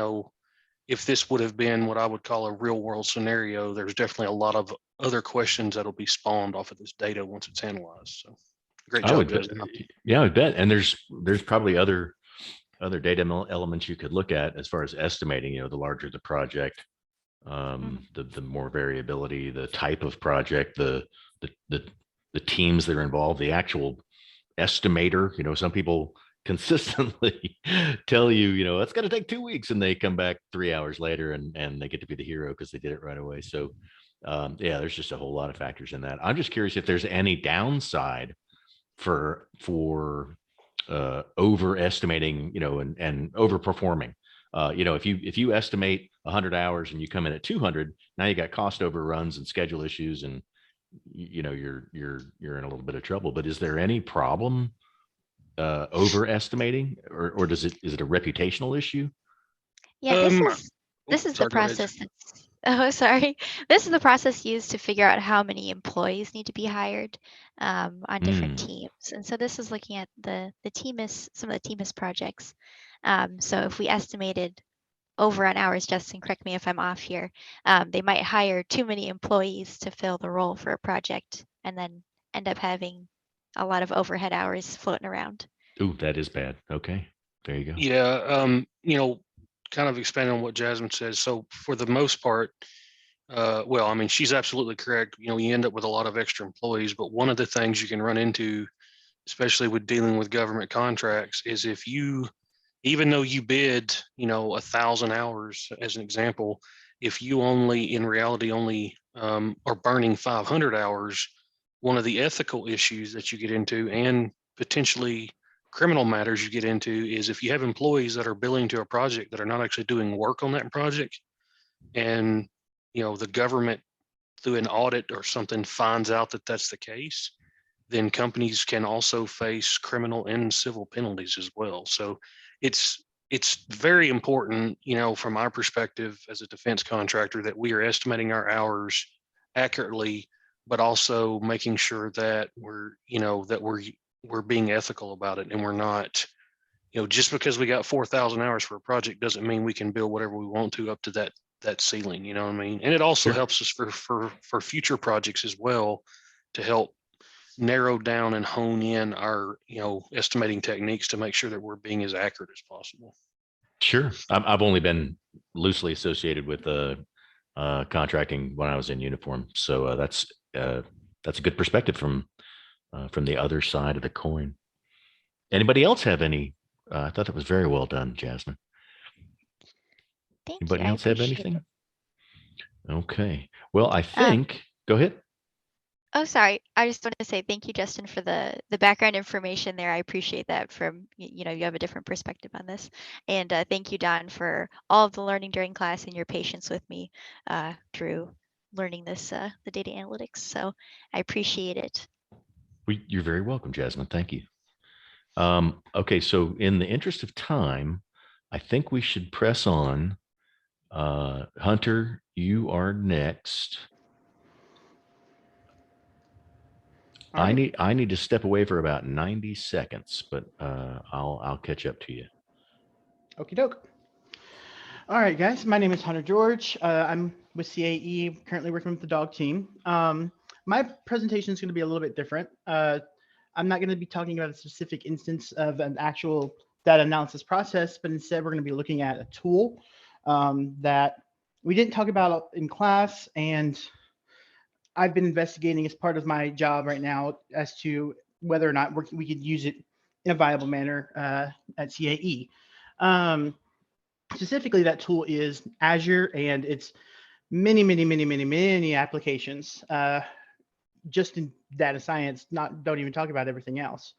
if this would have been what I would call a real world scenario, there's definitely a lot of other questions that'll be spawned off of this data once it's analyzed. So great job, Jasmine. Yeah, I bet. And there's probably other data elements you could look at as far as estimating, the larger the project, the more variability, the type of project, the teams that are involved, the actual estimator. Some people consistently tell you, it's going to take 2 weeks, and they come back 3 hours later and they get to be the hero because they did it right away. So yeah, there's just a whole lot of factors in that. I'm just curious if there's any downside for overestimating, and overperforming. If you estimate 100 hours and you come in at 200, now you got cost overruns and schedule issues, and you're in a little bit of trouble. But is there any problem overestimating, or is it a reputational issue? Yeah, this is the process. Oh, sorry. This is the process used to figure out how many employees need to be hired on different teams. And so this is looking at some of the TMIS projects. So if we estimated over on hours, Justin, correct me if I'm off here, they might hire too many employees to fill the role for a project and then end up having a lot of overhead hours floating around. Ooh, that is bad. Okay, there you go. Yeah, kind of expanding on what Jasmine says. So for the most part, she's absolutely correct. You end up with a lot of extra employees, but one of the things you can run into, especially with dealing with government contracts, is if even though you bid, 1,000 hours as an example, if you in reality only are burning 500 hours, one of the ethical issues that you get into, and potentially criminal matters you get into, is if you have employees that are billing to a project that are not actually doing work on that project, and the government through an audit or something finds out that that's the case, then companies can also face criminal and civil penalties as well. So it's very important, from our perspective as a defense contractor, that we are estimating our hours accurately, but also making sure that we're being ethical about it, and we're not, just because we got 4,000 hours for a project doesn't mean we can bill whatever we want to up to that ceiling. You know what I mean? And it also Sure. helps us for future projects as well, to help narrow down and hone in our estimating techniques to make sure that we're being as accurate as possible. Sure. I've only been loosely associated with contracting when I was in uniform, so that's a good perspective from the other side of the coin. Anybody else have any? I thought that was very well done, Jasmine. Thank Anybody you. I else have appreciate anything? it. Okay. Well, I think. Go ahead. Oh, sorry. I just want to say thank you, Justin, for the background information there. I appreciate that. From you have a different perspective on this, and thank you, Don, for all of the learning during class and your patience with me through learning this the data analytics. So I appreciate it. You're very welcome, Jasmine. Thank you. Okay, so in the interest of time, I think we should press on. Hunter, you are next. All right. I need to step away for about 90 seconds, but I'll catch up to you. Okie doke. All right, guys. My name is Hunter George. I'm with CAE, currently working with the dog team. My presentation is going to be a little bit different. I'm not going to be talking about a specific instance of an actual data analysis process, but instead we're going to be looking at a tool that we didn't talk about in class, and I've been investigating as part of my job right now as to whether or not we could use it in a viable manner at CAE. Specifically, that tool is Azure, and it's many applications just in data science. Don't even talk about everything else.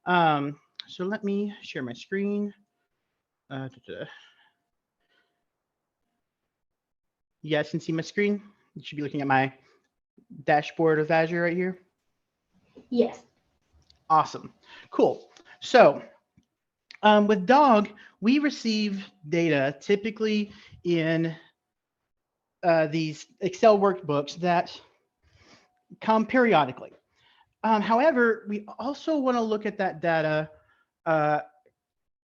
So let me share my screen. You guys can see my screen. You should be looking at my dashboard of Azure right here. Yes. Awesome. Cool. So with Dog, we receive data typically in these Excel workbooks that come periodically. However, we also want to look at that data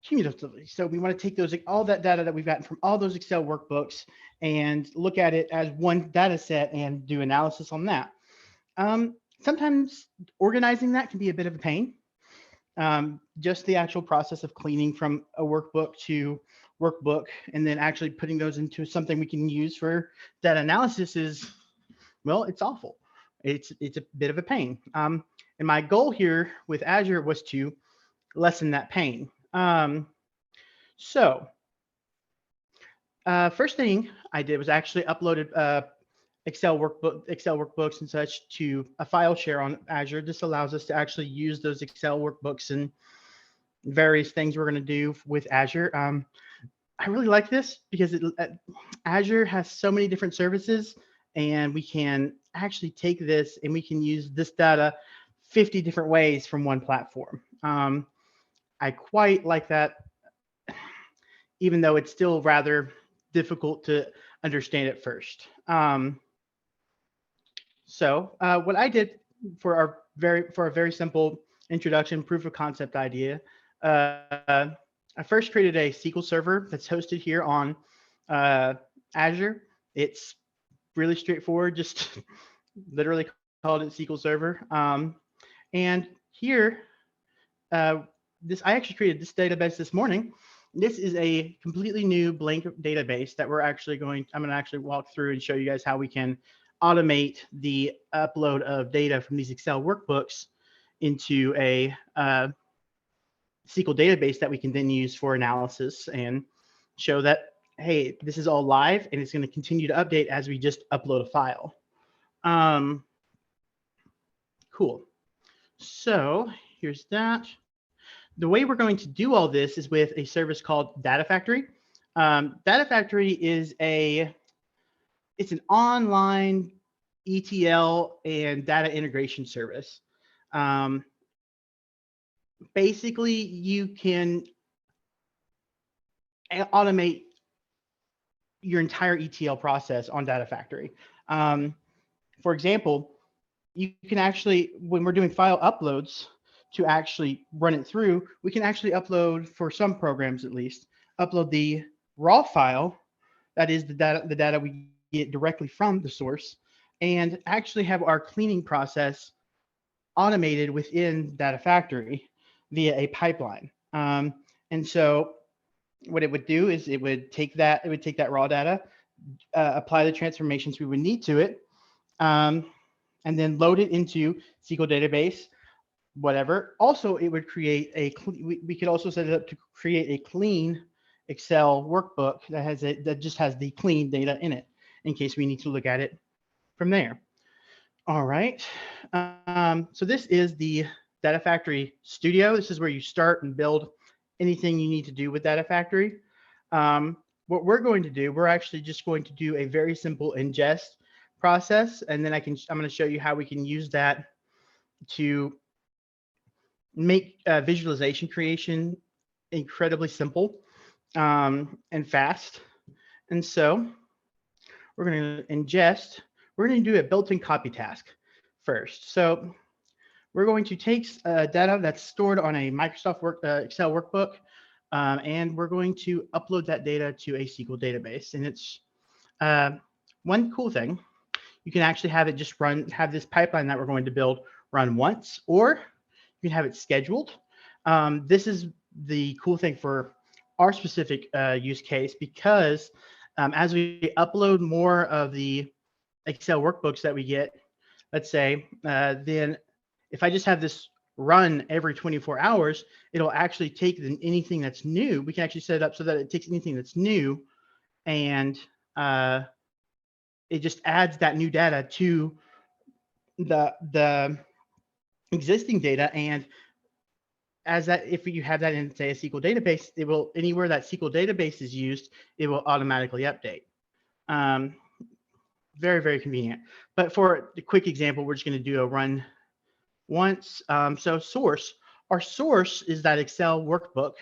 cumulatively. So we want to take all that data that we've gotten from all those Excel workbooks and look at it as one data set and do analysis on that. Sometimes organizing that can be a bit of a pain. Just the actual process of cleaning from a workbook to workbook and then actually putting those into something we can use for data analysis is, well, it's awful. It's a bit of a pain. And my goal here with Azure was to lessen that pain. First thing I did was actually uploaded Excel workbooks and such to a file share on Azure. This allows us to actually use those Excel workbooks and various things we're going to do with Azure. I really like this because Azure has so many different services, and we can actually take this and we can use this data 50 different ways from one platform. I quite like that, even though it's still rather difficult to understand at first. What I did for a very simple introduction proof of concept idea, I first created a SQL server that's hosted here on Azure. It's really straightforward, just literally called it SQL Server. And here, I actually created this database this morning. This is a completely new blank database that I'm going to actually walk through and show you guys how we can automate the upload of data from these Excel workbooks into a SQL database that we can then use for analysis and show that, hey, this is all live and it's going to continue to update as we just upload a file. Cool. So here's that. The way we're going to do all this is with a service called Data Factory. Data Factory is it's an online ETL and data integration service. Basically, you can automate your entire ETL process on Data Factory. For example, you can actually, when we're doing file uploads, to actually run it through, we can actually upload, for some programs at least, upload the raw file, that is the data we get directly from the source, and actually have our cleaning process automated within Data Factory via a pipeline. And so what it would do is it would take that raw data, apply the transformations we would need to it, and then load it into SQL database, whatever. Also, it would create we could also set it up to create a clean Excel workbook that just has the clean data in it in case we need to look at it from there. All right. So this is the Data Factory Studio. This is where you start and build anything you need to do with Data Factory. What we're going to do, we're actually just going to do a very simple ingest process, and then I'm going to show you how we can use that to make visualization creation incredibly simple and fast. And so we're going to ingest. We're going to do a built-in copy task first. So we're going to take data that's stored on a Microsoft Excel workbook, and we're going to upload that data to a SQL database. And it's one cool thing. You can actually have it just have this pipeline that we're going to build run once, or you can have it scheduled. This is the cool thing for our specific use case, because as we upload more of the Excel workbooks that we get, let's say, then if I just have this run every 24 hours, it'll actually take anything that's new. We can actually set it up so that it takes anything that's new, and it just adds that new data to the existing data. And as that, if you have that in, say, a SQL database, it will, anywhere that SQL database is used, it will automatically update. Very, very convenient. But for the quick example, we're just going to do a run once. So source, our source is that Excel workbook.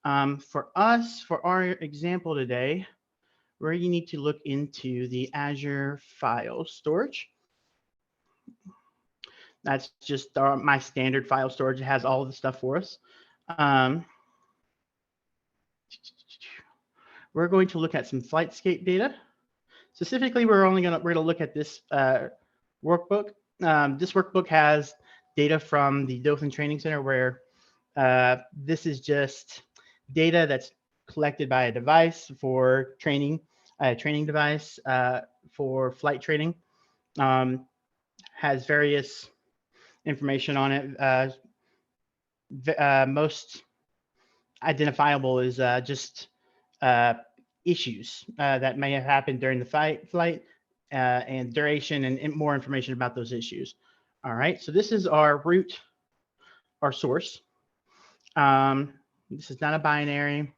For us, for our example today, where you need to look into the Azure file storage. That's just my standard file storage. It has all of the stuff for us. We're going to look at some Flightscape data. Specifically, we're going to look at this workbook. This workbook has data from the Dothan Training Center, where this is just data that's collected by a device for training, a training device for flight training. Has various information on it. Most identifiable is just issues that may have happened during the flight and duration, and more information about those issues. All right, so this is our root, our source. This is not a binary.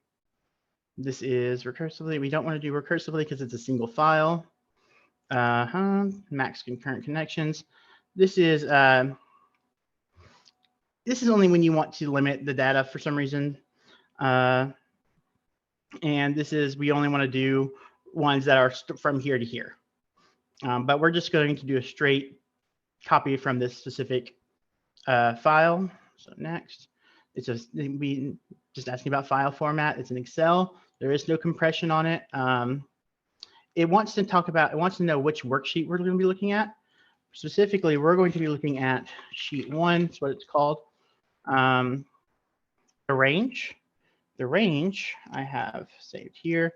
This is recursively. We don't want to do recursively because it's a single file. Max concurrent connections. This is only when you want to limit the data for some reason. And this is, we only want to do ones that are from here to here. But we're just going to do a straight copy from this specific file. So next, it's just asking about file format. It's an Excel. There is no compression on it. It wants to know which worksheet we're going to be looking at. Specifically, we're going to be looking at sheet 1. That's what it's called. The range I have saved here.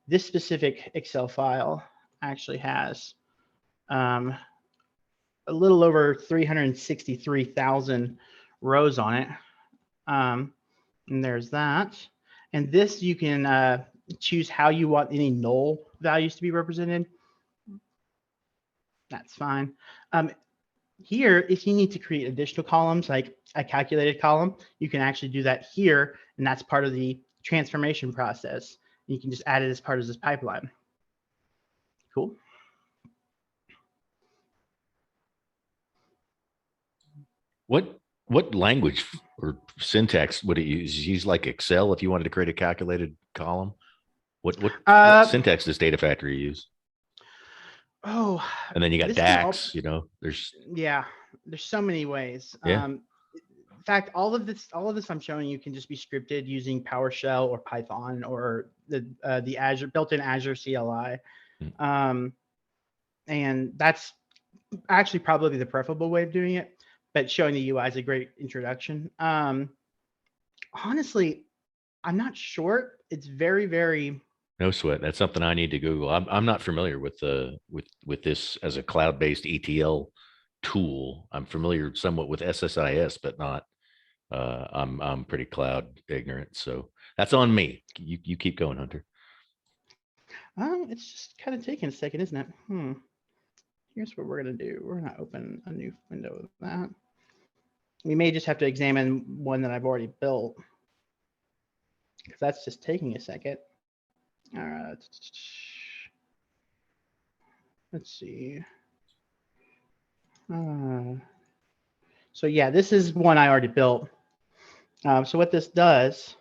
This specific Excel file actually has a little over 363,000 rows on it. And there's that. And this, you can choose how you want any null values to be represented. That's fine. here, if you need to create additional columns, like a calculated column, you can actually do that here, and that's part of the transformation process. You can just add it as part of this pipeline. Cool. What language or syntax would it use? Use like Excel if you wanted to create a calculated column? What syntax does Data Factory use? Oh, And then you got this can DAX, you know, there's yeah, there's so many ways. Yeah. In fact, all of this I'm showing you can just be scripted using PowerShell or Python or the Azure built-in Azure CLI. And that's actually probably the preferable way of doing it, but showing the UI is a great introduction. Honestly, I'm not sure. It's very, very no sweat. That's something I need to Google. I'm not familiar with with this as a cloud-based ETL tool. I'm familiar somewhat with SSIS, but not I'm pretty cloud ignorant. So that's on me. You keep going, Hunter. it's just kind of taking a second, isn't it? Here's what we're going to do. We're going to open a new window of that. We may just have to examine one that I've already built, because that's just taking a second. All right. Let's see. So yeah, this is one I already built. So what this does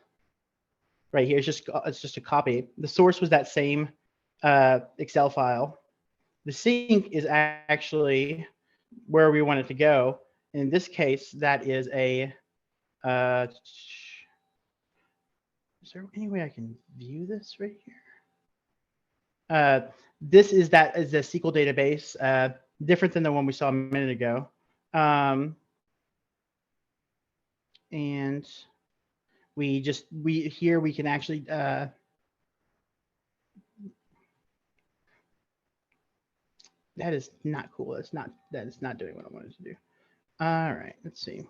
right here is it's just a copy. The source was that same Excel file. The sink is actually where we want it to go. In this case, that is a. Is there any way I can view this right here? This is the SQL database, different than the one we saw a minute ago. And we can actually that is not cool. That is not doing what I wanted to do. All right, let's see.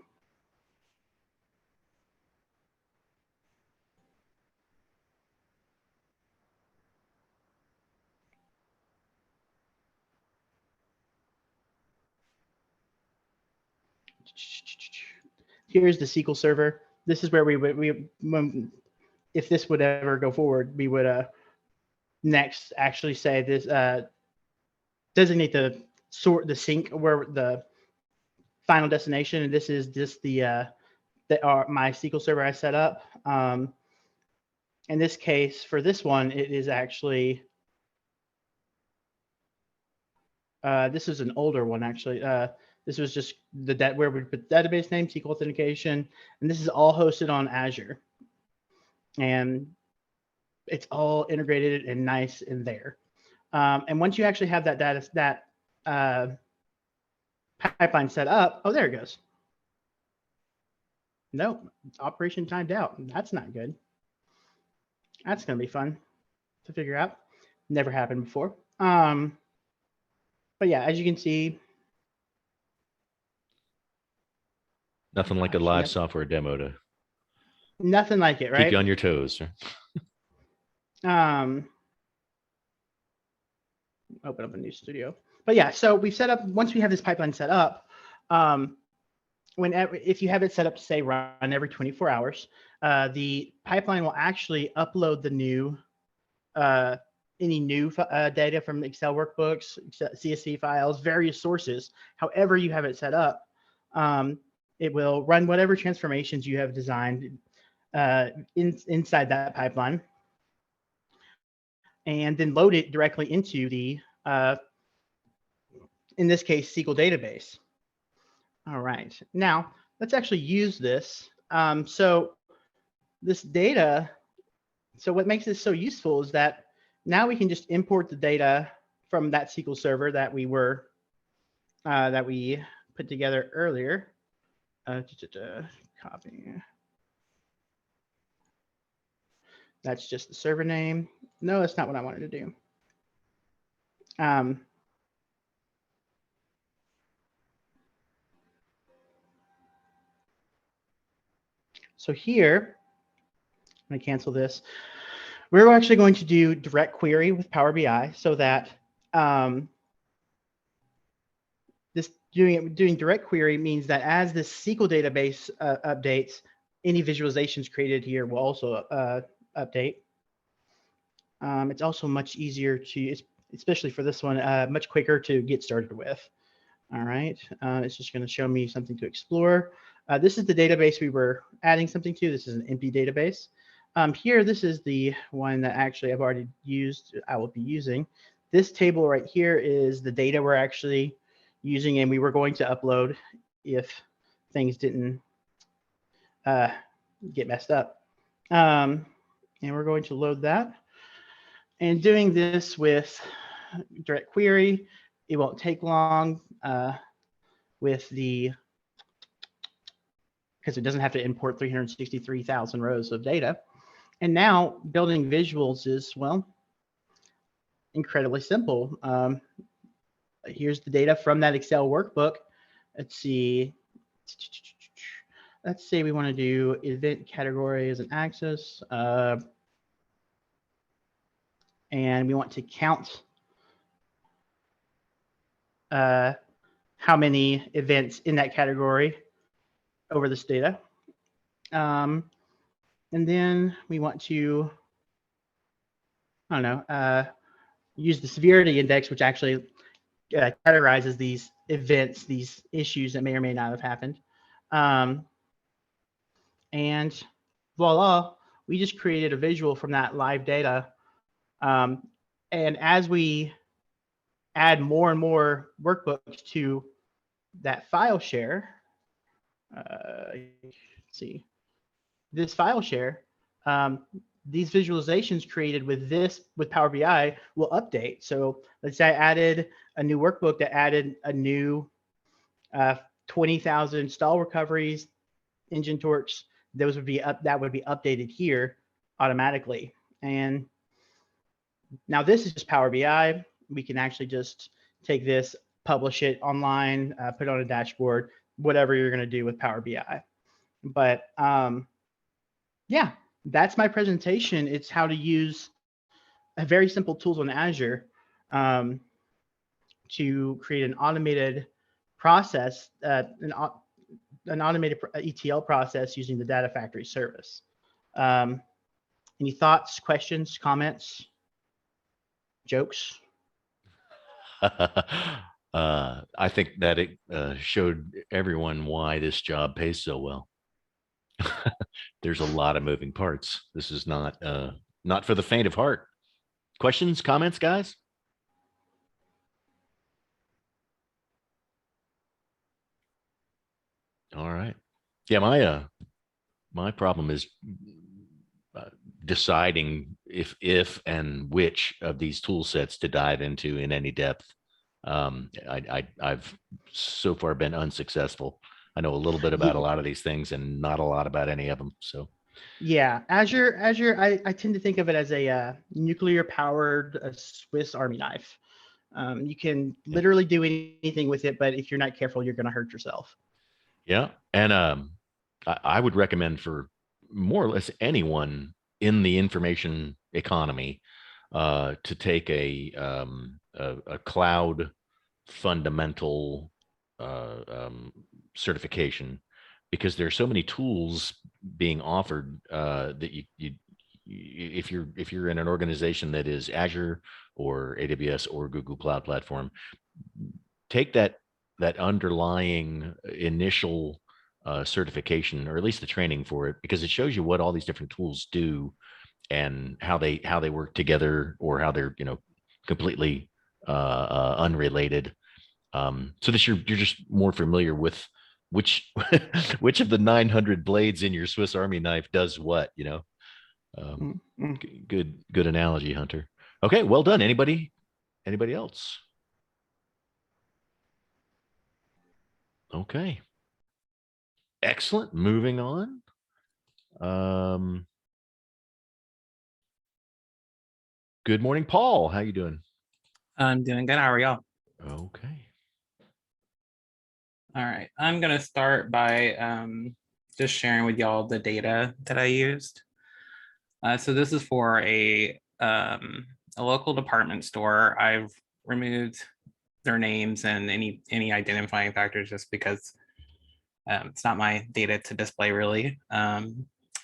Here's the SQL server. This is where if this would ever go forward, we would next actually say this designate the sink where the final destination, and this is just my SQL server I set up. In this case, for this one, it is actually this is an older one actually. This was just where we put database name, SQL authentication, and this is all hosted on Azure, and it's all integrated and nice in there. And once you actually have that pipeline set up, oh, there it goes. No, operation timed out. That's not good. That's going to be fun to figure out. Never happened before. But yeah, as you can see. Nothing like a live software demo to. Nothing like it, right? Keep you on your toes. Open up a new studio. But yeah, so we've set up, once we have this pipeline set up, if you have it set up to say run every 24 hours, the pipeline will actually upload the new any new data from Excel workbooks, CSV files, various sources. However you have it set up, it will run whatever transformations you have designed inside that pipeline, and then load it directly into the, in this case, SQL database. All right, now let's actually use this. So this data, so what makes this so useful is that now we can just import the data from that SQL server that we put together earlier. Copy. That's just the server name. No, that's not what I wanted to do. So here, I'm going to cancel this. We're actually going to do direct query with Power BI so that this doing direct query means that as this SQL database updates, any visualizations created here will also update. It's also much easier to, especially for this one, much quicker to get started with. All right, it's just going to show me something to explore. This is the database we were adding something to. This is an empty database. Here, this is the one that actually I've already used, I will be using. This table right here is the data we're actually using, and we were going to upload if things didn't get messed up. And we're going to load that. And doing this with direct query, it won't take long with the, because it doesn't have to import 363,000 rows of data. And now building visuals is, well, incredibly simple. Here's the data from that Excel workbook. Let's see. Let's say we want to do event category as an axis. And we want to count how many events in that category over this data. And then we want to, I don't know, use the severity index, which actually categorizes these events, these issues that may or may not have happened. And voila, we just created a visual from that live data. And as we add more and more workbooks to that file share, let's see, this file share, these visualizations created with Power BI will update. So let's say I added a new workbook that added a new 20,000 stall recoveries, engine torques. Those would be that would be updated here automatically. And now this is just Power BI. We can actually just take this, publish it online, put it on a dashboard, whatever you're going to do with Power BI. But yeah, that's my presentation. It's how to use a very simple tools on Azure to create an automated process, an automated ETL process using the Data Factory service. Any thoughts, questions, comments, jokes? I think that it showed everyone why this job pays so well. There's a lot of moving parts. This is not for the faint of heart. Questions, comments, guys? All right. Yeah, my problem is deciding if and which of these tool sets to dive into in any depth. I've so far been unsuccessful. I know a little bit about a lot of these things and not a lot about any of them. So yeah, Azure, I tend to think of it as a nuclear powered Swiss Army knife. You can literally do anything with it, but if you're not careful, you're going to hurt yourself. Yeah. And I would recommend for more or less anyone in the information economy to take a cloud fundamental certification, because there are so many tools being offered that you if you're in an organization that is Azure or AWS or Google Cloud Platform, take that underlying initial certification, or at least the training for it, because it shows you what all these different tools do and how they work together, or how they're completely unrelated, so that you're just more familiar with which which of the 900 blades in your Swiss Army knife does what. Good analogy, Hunter. Okay, well done. Anybody else? Okay, excellent. Moving on. Good morning, Paul. How you doing? I'm doing good. How are y'all? Okay. All right. I'm going to start by just sharing with y'all the data that I used. So this is for a local department store. I've removed their names and any identifying factors, just because it's not my data to display really.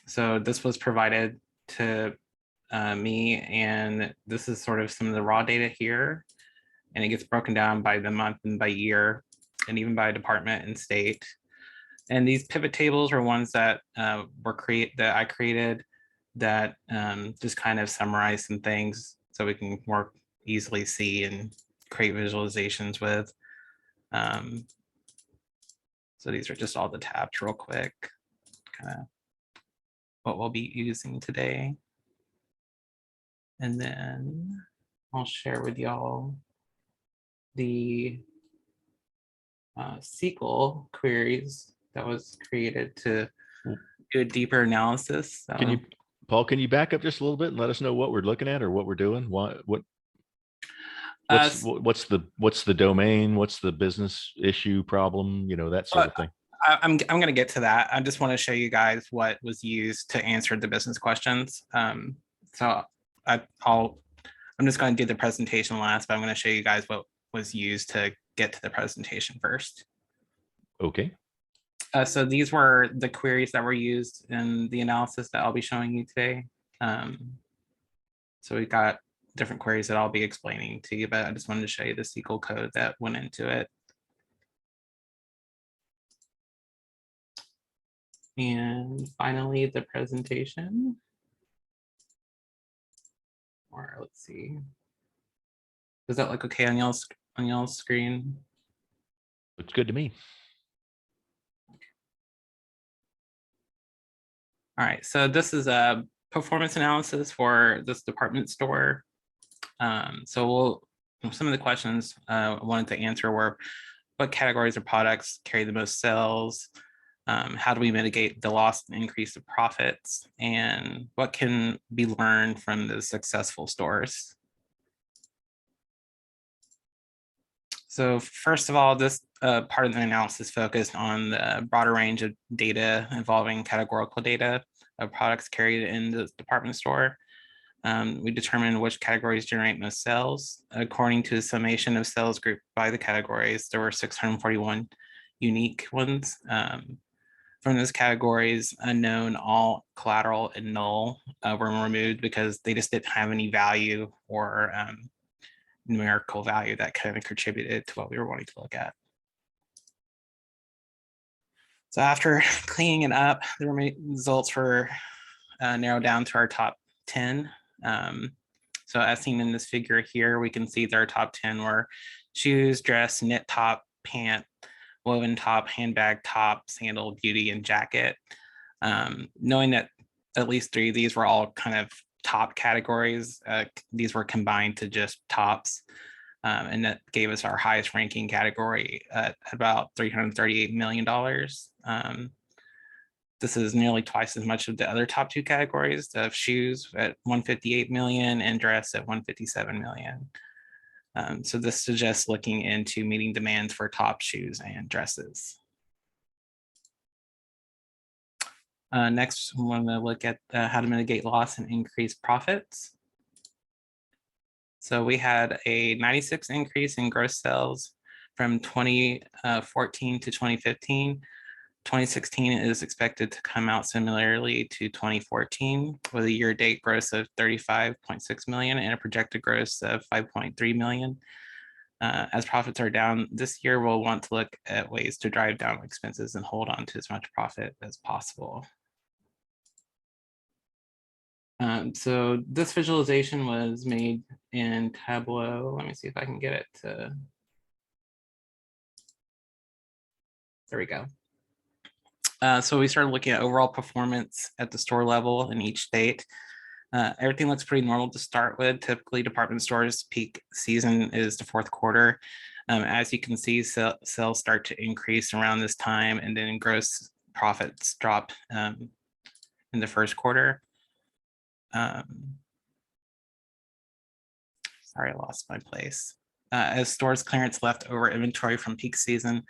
So this was provided to me, and this is sort of some of the raw data here, and it gets broken down by the month and by year, and even by department and state. And these pivot tables are ones that I created that just kind of summarize some things so we can more easily see and create visualizations with. So these are just all the tabs real quick, kind of what we'll be using today. And then I'll share with y'all the SQL queries that was created to do a deeper analysis. Can you, Paul, can you back up just a little bit and let us know what we're looking at or what we're doing? What's the domain? What's the business issue problem? That sort of thing. I'm going to get to that. I just want to show you guys what was used to answer the business questions. So I'm just going to do the presentation last, but I'm going to show you guys what was used to get to the presentation first. Okay. So these were the queries that were used in the analysis that I'll be showing you today. So we've got different queries that I'll be explaining to you, but I just wanted to show you the SQL code that went into it. And finally, the presentation. Or let's see. Does that look okay on y'all's screen? Looks good to me. All right, so this is a performance analysis for this department store. So some of the questions I wanted to answer were, what categories of products carry the most sales? How do we mitigate the loss and increase of profits? And what can be learned from the successful stores? So first of all, this part of the analysis focused on the broader range of data involving categorical data of products carried in the department store. We determined which categories generate most sales. According to the summation of sales grouped by the categories, there were 641 unique ones. From those categories, unknown, all, collateral, and null were removed because they just didn't have any value or numerical value that kind of contributed to what we were wanting to look at. So after cleaning it up, the results were narrowed down to our top 10. So as seen in this figure here, we can see that our top 10 were shoes, dress, knit top, pant, woven top, handbag top, sandal, beauty, and jacket. Knowing that at least 3 of these were all kind of top categories, these were combined to just tops. And that gave us our highest ranking category at about $338 million. This is nearly twice as much of the other top 2 categories of shoes at 158 million and dress at 157 million. So this suggests looking into meeting demands for top shoes and dresses. Next, we want to look at how to mitigate loss and increase profits. So we had a 96 increase in gross sales from 2014 to 2015. 2016 is expected to come out similarly to 2014 with a year-to-date gross of 35.6 million and a projected gross of 5.3 million. As profits are down this year, we'll want to look at ways to drive down expenses and hold on to as much profit as possible. So this visualization was made in Tableau. Let me see if I can get it to, there we go. So we started looking at overall performance at the store level in each state. Everything looks pretty normal to start with. Typically, department stores' peak season is the fourth quarter. As you can see, sales start to increase around this time, and then gross profits drop in the first quarter. Sorry, I lost my place. As stores clearance leftover inventory from peak season,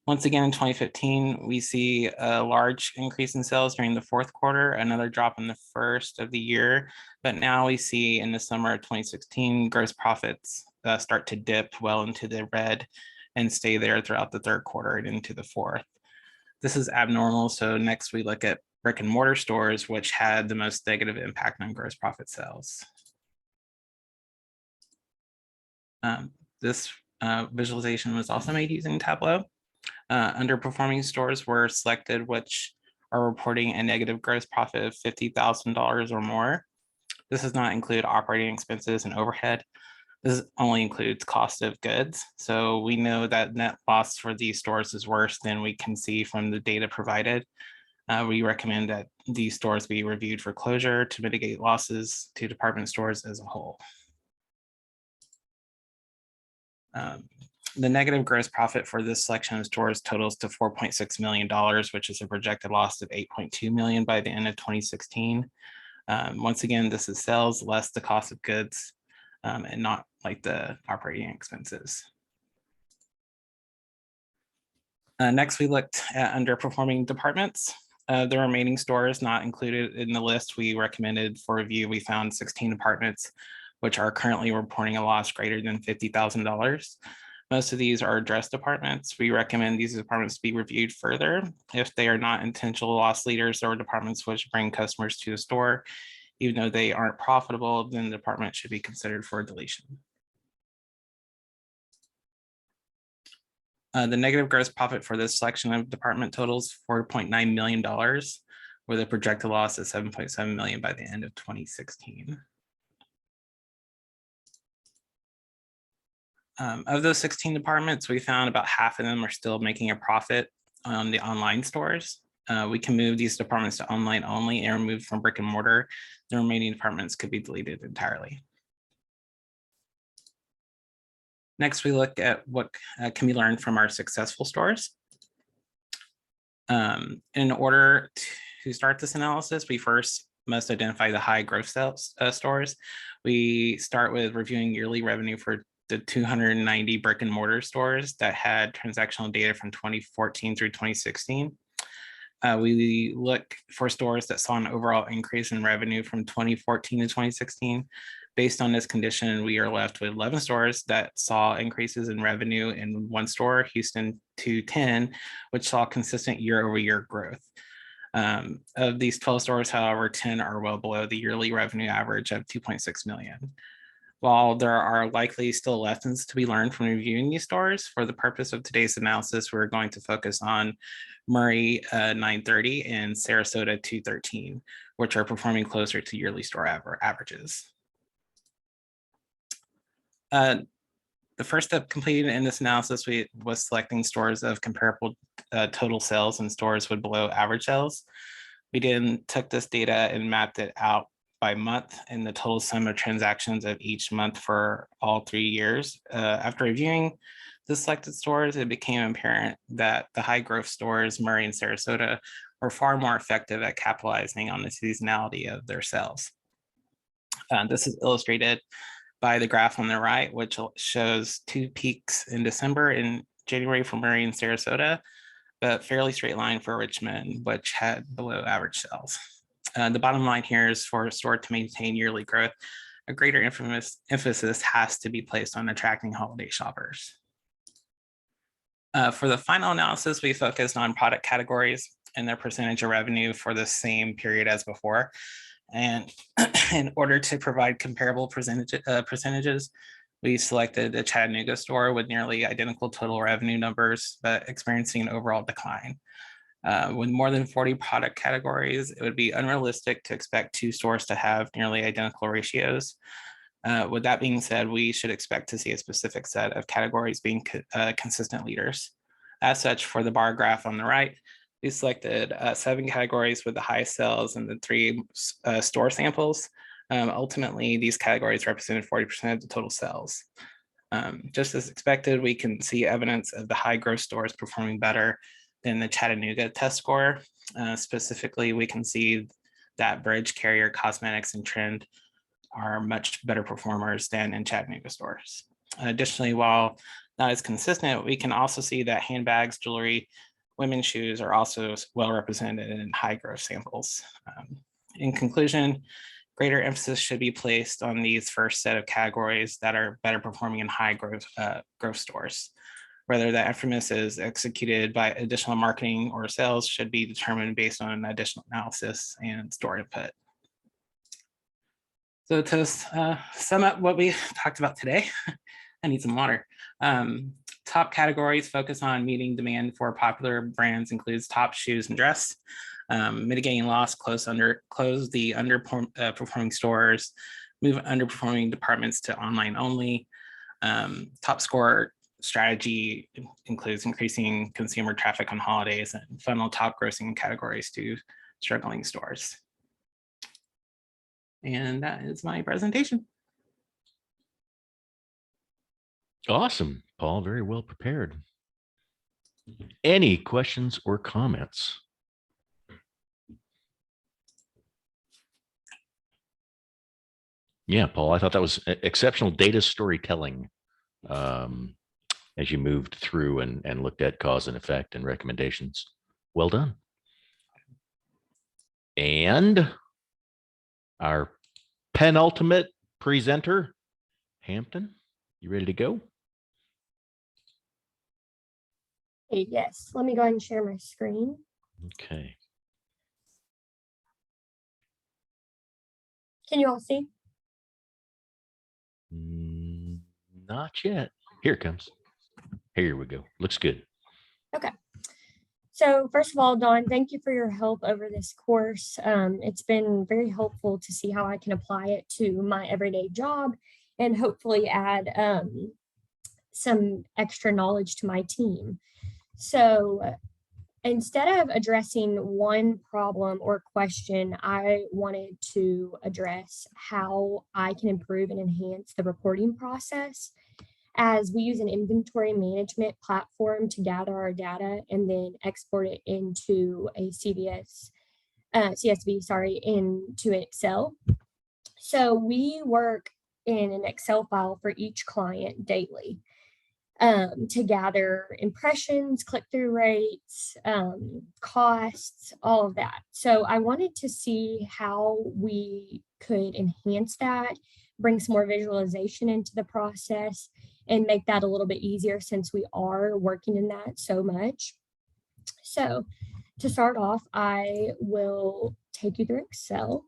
once again, in 2015, we see a large increase in sales during the fourth quarter, another drop in the first of the year. But now we see in the summer of 2016, gross profits start to dip well into the red and stay there throughout the third quarter and into the fourth. This is abnormal. So next we look at brick and mortar stores, which had the most negative impact on gross profit sales. This visualization was also made using Tableau. Underperforming stores were selected, which are reporting a negative gross profit of $50,000 or more. This does not include operating expenses and overhead. This only includes cost of goods. So we know that net loss for these stores is worse than we can see from the data provided. We recommend that these stores be reviewed for closure to mitigate losses to department stores as a whole. The negative gross profit for this selection of stores totals to $4.6 million, which is a projected loss of $8.2 million by the end of 2016. Once again, this is sales less the cost of goods and not like the operating expenses. Next, we looked at underperforming departments. The remaining stores not included in the list we recommended for review, we found 16 departments which are currently reporting a loss greater than $50,000. Most of these are address departments. We recommend these departments be reviewed further. If they are not intentional loss leaders or departments which bring customers to the store, even though they aren't profitable, then the department should be considered for deletion. The negative gross profit for this selection of department totals $4.9 million, with a projected loss of $7.7 million by the end of 2016. Of those 16 departments, we found about half of them are still making a profit on the online stores. We can move these departments to online only and remove from brick and mortar. The remaining departments could be deleted entirely. Next, we look at what can be learned from our successful stores. In order to start this analysis, we first must identify the high growth sales stores. We start with reviewing yearly revenue for the 290 brick and mortar stores that had transactional data from 2014 through 2016. We look for stores that saw an overall increase in revenue from 2014 to 2016. Based on this condition, we are left with 11 stores that saw increases in revenue in one store, Houston 210, which saw consistent year-over-year growth. Of these 12 stores, however, 10 are well below the yearly revenue average of 2.6 million. While there are likely still lessons to be learned from reviewing these stores, for the purpose of today's analysis, we're going to focus on Murray 930 and Sarasota 213, which are performing closer to yearly store averages. The first step completed in this analysis was selecting stores of comparable total sales and stores with below average sales. We then took this data and mapped it out by month and the total sum of transactions of each month for all 3 years. After reviewing the selected stores, it became apparent that the high growth stores, Murray and Sarasota, were far more effective at capitalizing on the seasonality of their sales. This is illustrated by the graph on the right, which shows 2 peaks in December and January for Murray and Sarasota, but fairly straight line for Richmond, which had below average sales. The bottom line here is for a store to maintain yearly growth, a greater emphasis has to be placed on attracting holiday shoppers. For the final analysis, we focused on product categories and their percentage of revenue for the same period as before. And in order to provide comparable percentages, we selected the Chattanooga store with nearly identical total revenue numbers, but experiencing an overall decline. With more than 40 product categories, it would be unrealistic to expect 2 stores to have nearly identical ratios. With that being said, we should expect to see a specific set of categories being consistent leaders. As such, for the bar graph on the right, we selected 7 categories with the highest sales in the 3 store samples. Ultimately, these categories represented 40% of the total sales. Just as expected, we can see evidence of the high growth stores performing better than the Chattanooga test score. Specifically, we can see that Bridge, Carrier, Cosmetics, and Trend are much better performers than in Chattanooga stores. Additionally, while not as consistent, we can also see that handbags, jewelry, women's shoes are also well represented in high growth samples. In conclusion, greater emphasis should be placed on these first set of categories that are better performing in high growth stores. Whether that emphasis is executed by additional marketing or sales should be determined based on additional analysis and store input. So to sum up what we talked about today, I need some water. Top categories focus on meeting demand for popular brands includes top shoes and dress, mitigating loss, close the underperforming stores, move underperforming departments to online only. Top score strategy includes increasing consumer traffic on holidays and funnel top grossing categories to struggling stores. And that is my presentation. Awesome, Paul, very well prepared. Any questions or comments? Yeah, Paul, I thought that was exceptional data storytelling as you moved through and looked at cause and effect and recommendations. Well done. And our penultimate presenter, Hampton, you ready to go? Yes, let me go ahead and share my screen. Okay. Can you all see? Not yet. Here it comes. Here we go. Looks good. Okay. So first of all, Dawn, thank you for your help over this course. It's been very helpful to see how I can apply it to my everyday job and hopefully add some extra knowledge to my team. So instead of addressing one problem or question, I wanted to address how I can improve and enhance the reporting process, as we use an inventory management platform to gather our data and then export it into a CSV, into Excel. So we work in an Excel file for each client daily to gather impressions, click-through rates, costs, all of that. So I wanted to see how we could enhance that, bring some more visualization into the process, and make that a little bit easier since we are working in that so much. So to start off, I will take you through Excel.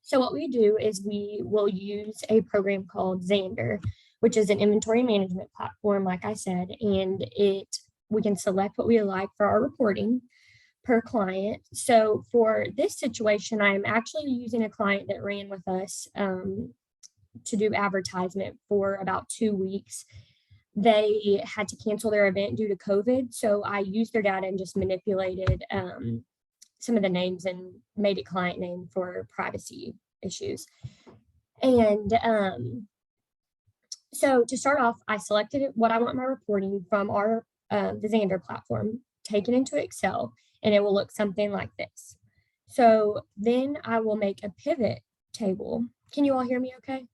So what we do is we will use a program called Xander, which is an inventory management platform, like I said, and we can select what we like for our reporting per client. So for this situation, I'm actually using a client that ran with us to do advertisement for about 2 weeks. They had to cancel their event due to COVID. So I used their data and just manipulated some of the names and made it client name for privacy issues. And so to start off, I selected what I want my reporting from our the Xander platform, take it into Excel, and it will look something like this. So then I will make a pivot table. Can you all hear me okay?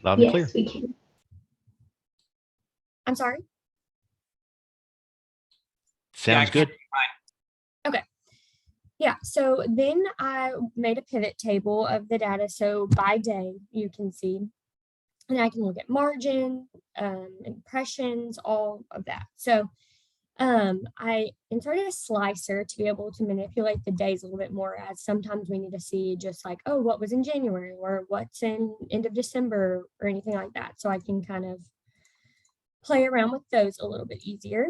Loud and clear. Yes, we can. I'm sorry? Sounds good. Okay. Yeah, so then I made a pivot table of the data. So by day, you can see, and I can look at margin, impressions, all of that. So I inserted a slicer to be able to manipulate the days a little bit more, as sometimes we need to see just like, oh, what was in January or what's in end of December or anything like that. So I can kind of play around with those a little bit easier.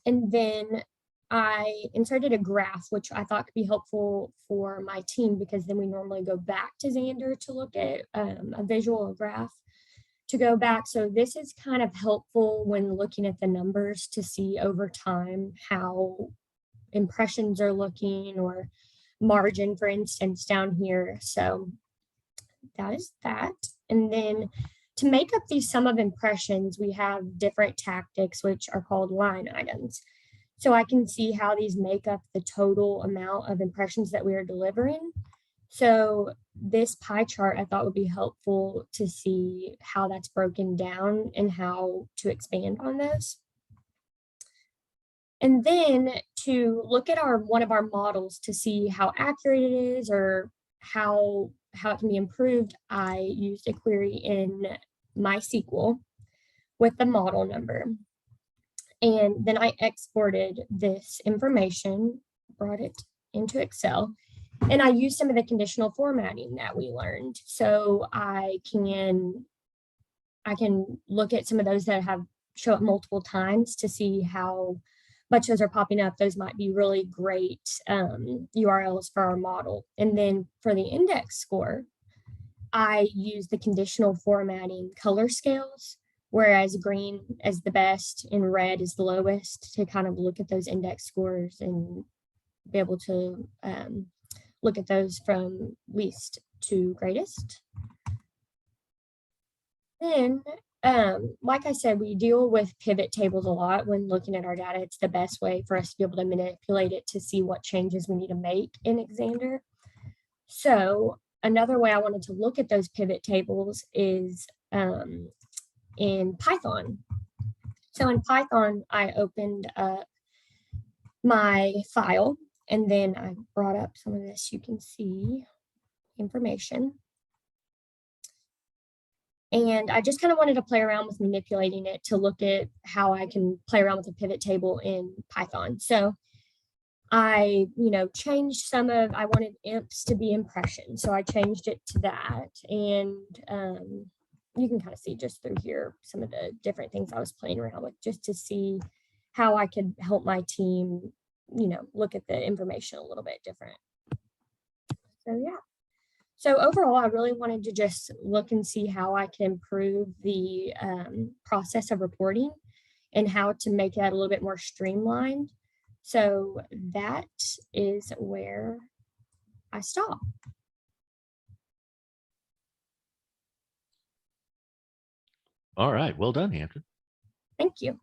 And then I inserted a graph, which I thought could be helpful for my team, because then we normally go back to Xander to look at a visual graph to go back. So this is kind of helpful when looking at the numbers to see over time how impressions are looking, or margin, for instance, down here. So that is that. And then to make up the sum of impressions, we have different tactics, which are called line items. So I can see how these make up the total amount of impressions that we are delivering. So this pie chart I thought would be helpful to see how that's broken down and how to expand on those. And then to look at one of our models to see how accurate it is or how it can be improved, I used a query in MySQL with the model number. And then I exported this information, brought it into Excel, and I used some of the conditional formatting that we learned. So I can look at some of those that have show up multiple times to see how much those are popping up. Those might be really great URLs for our model. And then for the index score, I use the conditional formatting color scales, whereas green is the best and red is the lowest, to kind of look at those index scores and be able to look at those from least to greatest. Then, like I said, we deal with pivot tables a lot when looking at our data. It's the best way for us to be able to manipulate it to see what changes we need to make in Xander. So another way I wanted to look at those pivot tables is in Python. So in Python, I opened up my file, and then I brought up some of this. You can see information. And I just kind of wanted to play around with manipulating it to look at how I can play around with a pivot table in Python. So I, changed I wanted imps to be impressions. So I changed it to that. And you can kind of see just through here some of the different things I was playing around with just to see how I could help my team, look at the information a little bit different. So yeah. So overall, I really wanted to just look and see how I can improve the process of reporting and how to make that a little bit more streamlined. So that is where I stop. All right. Well done, Hampton. Thank you.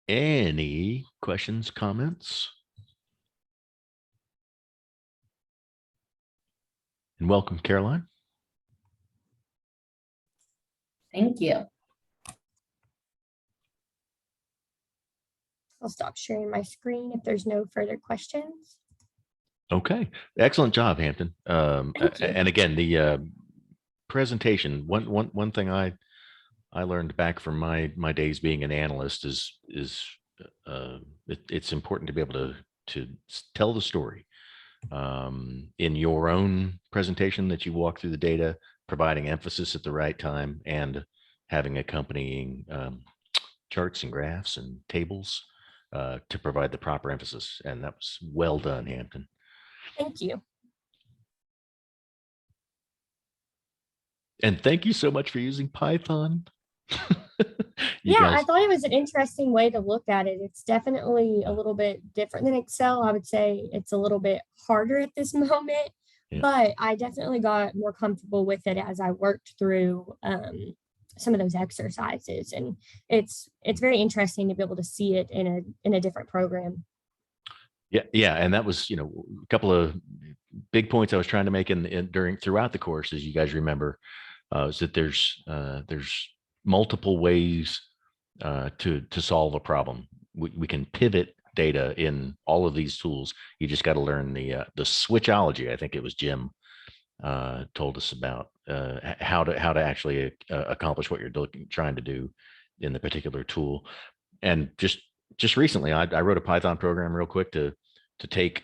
Any questions, comments? And welcome, Caroline. Thank you. I'll stop sharing my screen if there's no further questions. Okay. Excellent job, Hampton. Thank you. And again, the presentation, one thing I learned back from my days being an analyst is it's important to be able to tell the story in your own presentation, that you walk through the data, providing emphasis at the right time, and having accompanying charts and graphs and tables to provide the proper emphasis. And that was well done, Hampton. Thank you. And thank you so much for using Python. I thought it was an interesting way to look at it. It's definitely a little bit different than Excel. I would say it's a little bit harder at this moment, but I definitely got more comfortable with it as I worked through some of those exercises. And it's very interesting to be able to see it in a different program. Yeah. And that was, a couple of big points I was trying to make throughout the course, as you guys remember, is that there's multiple ways to solve a problem. We can pivot data in all of these tools. You just got to learn the switchology. I think it was Jim told us about how to actually accomplish what you're trying to do in the particular tool. And just recently, I wrote a Python program real quick to take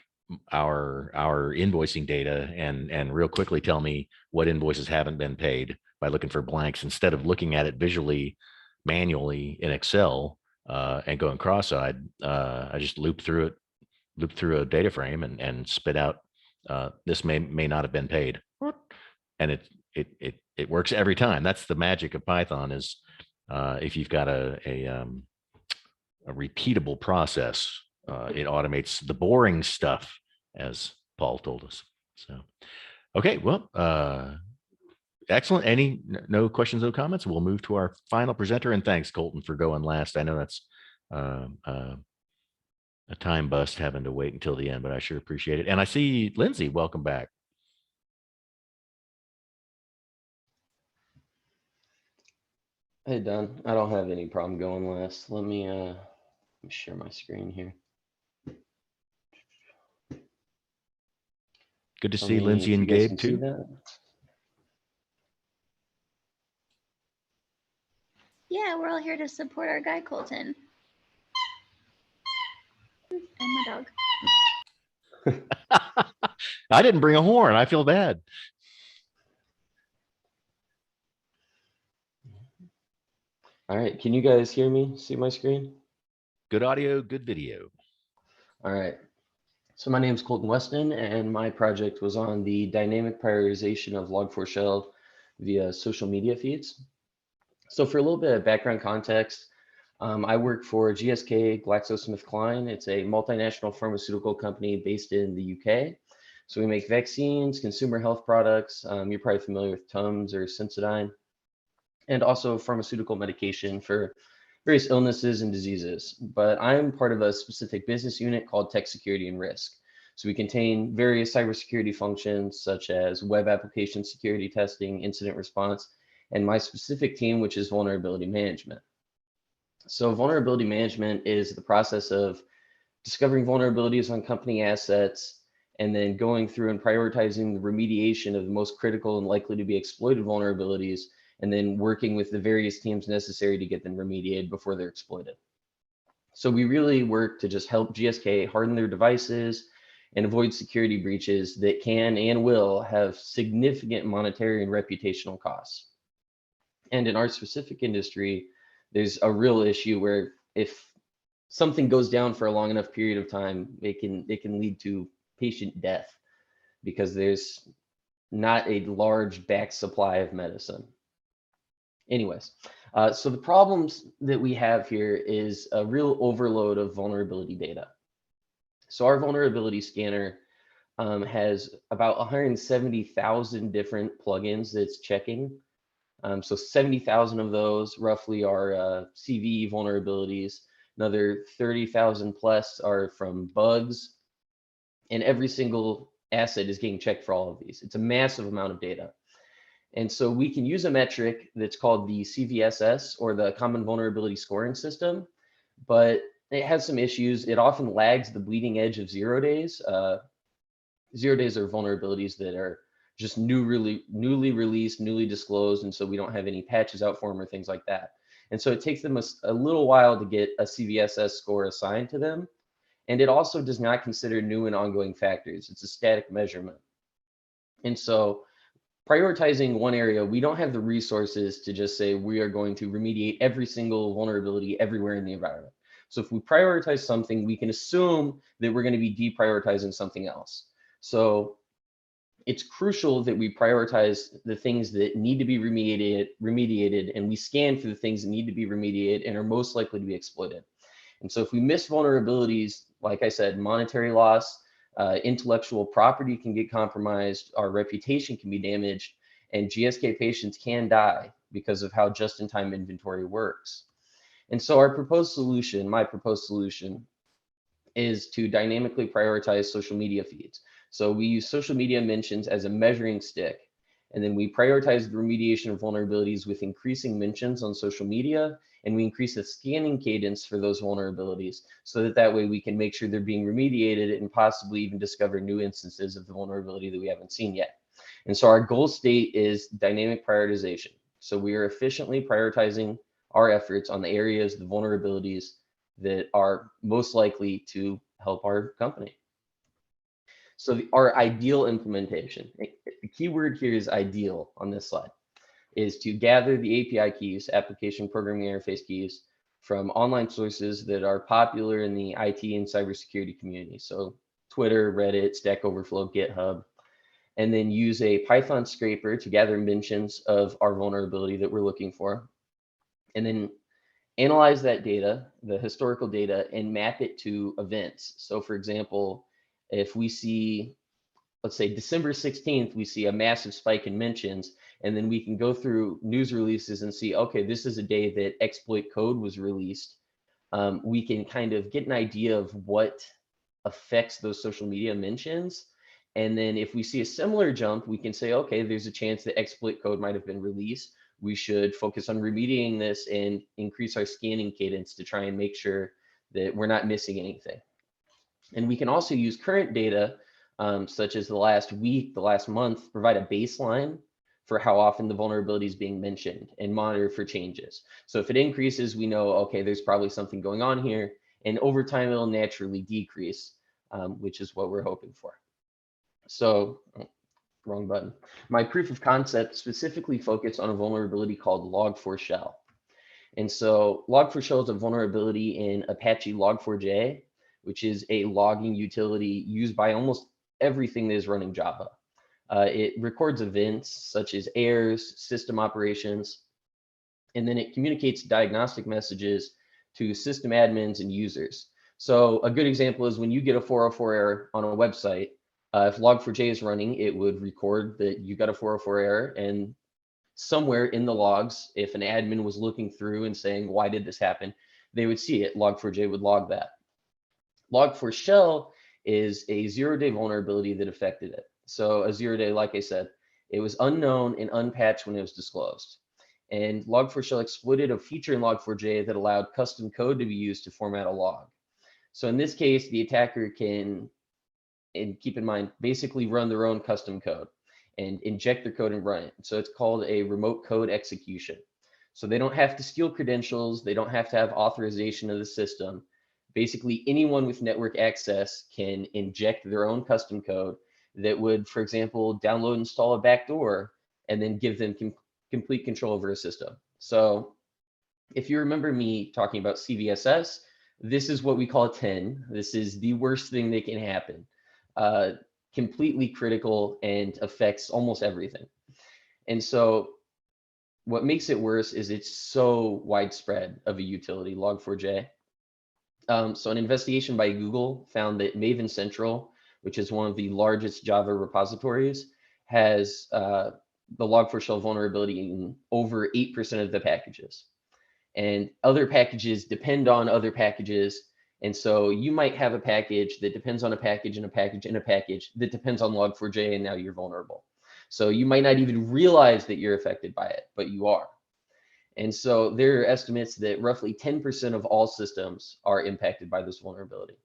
our invoicing data and real quickly tell me what invoices haven't been paid by looking for blanks, instead of looking at it visually, manually in Excel and going cross-eyed. I just loop through a data frame and spit out this may not have been paid, and it works every time. That's the magic of Python, is if you've got a repeatable process, it automates the boring stuff, as Paul told us. So, okay, well, excellent. No questions, no comments? We'll move to our final presenter. And thanks, Colton, for going last. I know that's a time bust having to wait until the end, but I sure appreciate it. And I see Lindsay, welcome back. Hey, Don, I don't have any problem going last. Let me me share my screen here. Good to Tell see me Lindsay if and you guys Gabe can see too. that. Yeah, we're all here to support our guy, Colton. And my dog. I didn't bring a horn. I feel bad. All right, can you guys hear me? See my screen? Good audio, good video. All right. So my name is Colton Weston, and my project was on the dynamic prioritization of Log4Shell via social media feeds. So for a little bit of background context, I work for GSK GlaxoSmithKline. It's a multinational pharmaceutical company based in the UK. So we make vaccines, consumer health products. You're probably familiar with Tums or Sensodyne, and also pharmaceutical medication for various illnesses and diseases. But I'm part of a specific business unit called Tech Security and Risk. So we contain various cybersecurity functions such as web application security testing, incident response, and my specific team, which is vulnerability management. So vulnerability management is the process of discovering vulnerabilities on company assets and then going through and prioritizing the remediation of the most critical and likely to be exploited vulnerabilities, and then working with the various teams necessary to get them remediated before they're exploited. So we really work to just help GSK harden their devices and avoid security breaches that can and will have significant monetary and reputational costs. And in our specific industry, there's a real issue where if something goes down for a long enough period of time, it can lead to patient death because there's not a large back supply of medicine. Anyways, so the problems that we have here is a real overload of vulnerability data. So our vulnerability scanner has about 170,000 different plugins that it's checking. So 70,000 of those roughly are CVE vulnerabilities. Another 30,000 plus are from bugs. And every single asset is getting checked for all of these. It's a massive amount of data. And so we can use a metric that's called the CVSS, or the Common Vulnerability Scoring System, but it has some issues. It often lags the bleeding edge of 0 days. 0 days are vulnerabilities that are just newly released, newly disclosed, and so we don't have any patches out for them or things like that. And so it takes them a little while to get a CVSS score assigned to them. And it also does not consider new and ongoing factors. It's a static measurement. And so prioritizing one area, we don't have the resources to just say we are going to remediate every single vulnerability everywhere in the environment. So if we prioritize something, we can assume that we're going to be deprioritizing something else. So it's crucial that we prioritize the things that need to be remediated, and we scan for the things that need to be remediated and are most likely to be exploited. And so if we miss vulnerabilities, like I said, monetary loss, intellectual property can get compromised, our reputation can be damaged, and GSK patients can die because of how just-in-time inventory works. And so our proposed solution, my proposed solution, is to dynamically prioritize social media feeds. So we use social media mentions as a measuring stick, and then we prioritize the remediation of vulnerabilities with increasing mentions on social media, and we increase the scanning cadence for those vulnerabilities so that way we can make sure they're being remediated and possibly even discover new instances of the vulnerability that we haven't seen yet. And so our goal state is dynamic prioritization. So we are efficiently prioritizing our efforts on the areas, the vulnerabilities that are most likely to help our company. So our ideal implementation, the key word here is ideal on this slide, is to gather the API keys, application programming interface keys, from online sources that are popular in the IT and cybersecurity community. So Twitter, Reddit, Stack Overflow, GitHub, and then use a Python scraper to gather mentions of our vulnerability that we're looking for. And then analyze that data, the historical data, and map it to events. So for example, if we see, let's say December 16th, we see a massive spike in mentions, and then we can go through news releases and see, okay, this is a day that exploit code was released. We can kind of get an idea of what affects those social media mentions. And then if we see a similar jump, we can say, okay, there's a chance that exploit code might have been released. We should focus on remediating this and increase our scanning cadence to try and make sure that we're not missing anything. And we can also use current data, such as the last week, the last month, provide a baseline for how often the vulnerability is being mentioned and monitor for changes. So if it increases, we know, okay, there's probably something going on here. And over time, it'll naturally decrease, which is what we're hoping for. So, wrong button. My proof of concept specifically focused on a vulnerability called log4shell. And so log4shell is a vulnerability in Apache log4j, which is a logging utility used by almost everything that is running Java. It records events such as errors, system operations, and then it communicates diagnostic messages to system admins and users. So a good example is when you get a 404 error on a website, if log4j is running, it would record that you got a 404 error, and somewhere in the logs, if an admin was looking through and saying, why did this happen, they would see it. Log4j would log that. Log4shell is a 0-day vulnerability that affected it. So a 0-day, like I said, it was unknown and unpatched when it was disclosed. And Log4shell exploited a feature in Log4j that allowed custom code to be used to format a log. So in this case, the attacker can, and keep in mind, basically run their own custom code and inject their code and run it. So it's called a remote code execution. So they don't have to steal credentials. They don't have to have authorization of the system. Basically, anyone with network access can inject their own custom code that would, for example, download and install a backdoor and then give them complete control over a system. So if you remember me talking about CVSS, this is what we call a 10. This is the worst thing that can happen. Completely critical and affects almost everything. And so what makes it worse is it's so widespread of a utility, Log4j. So an investigation by Google found that Maven Central, which is one of the largest Java repositories, has the Log4shell vulnerability in over 8% of the packages. And other packages depend on other packages. And so you might have a package that depends on a package and a package and a package that depends on Log4j, and now you're vulnerable. So you might not even realize that you're affected by it, but you are. And so there are estimates that roughly 10% of all systems are impacted by this vulnerability.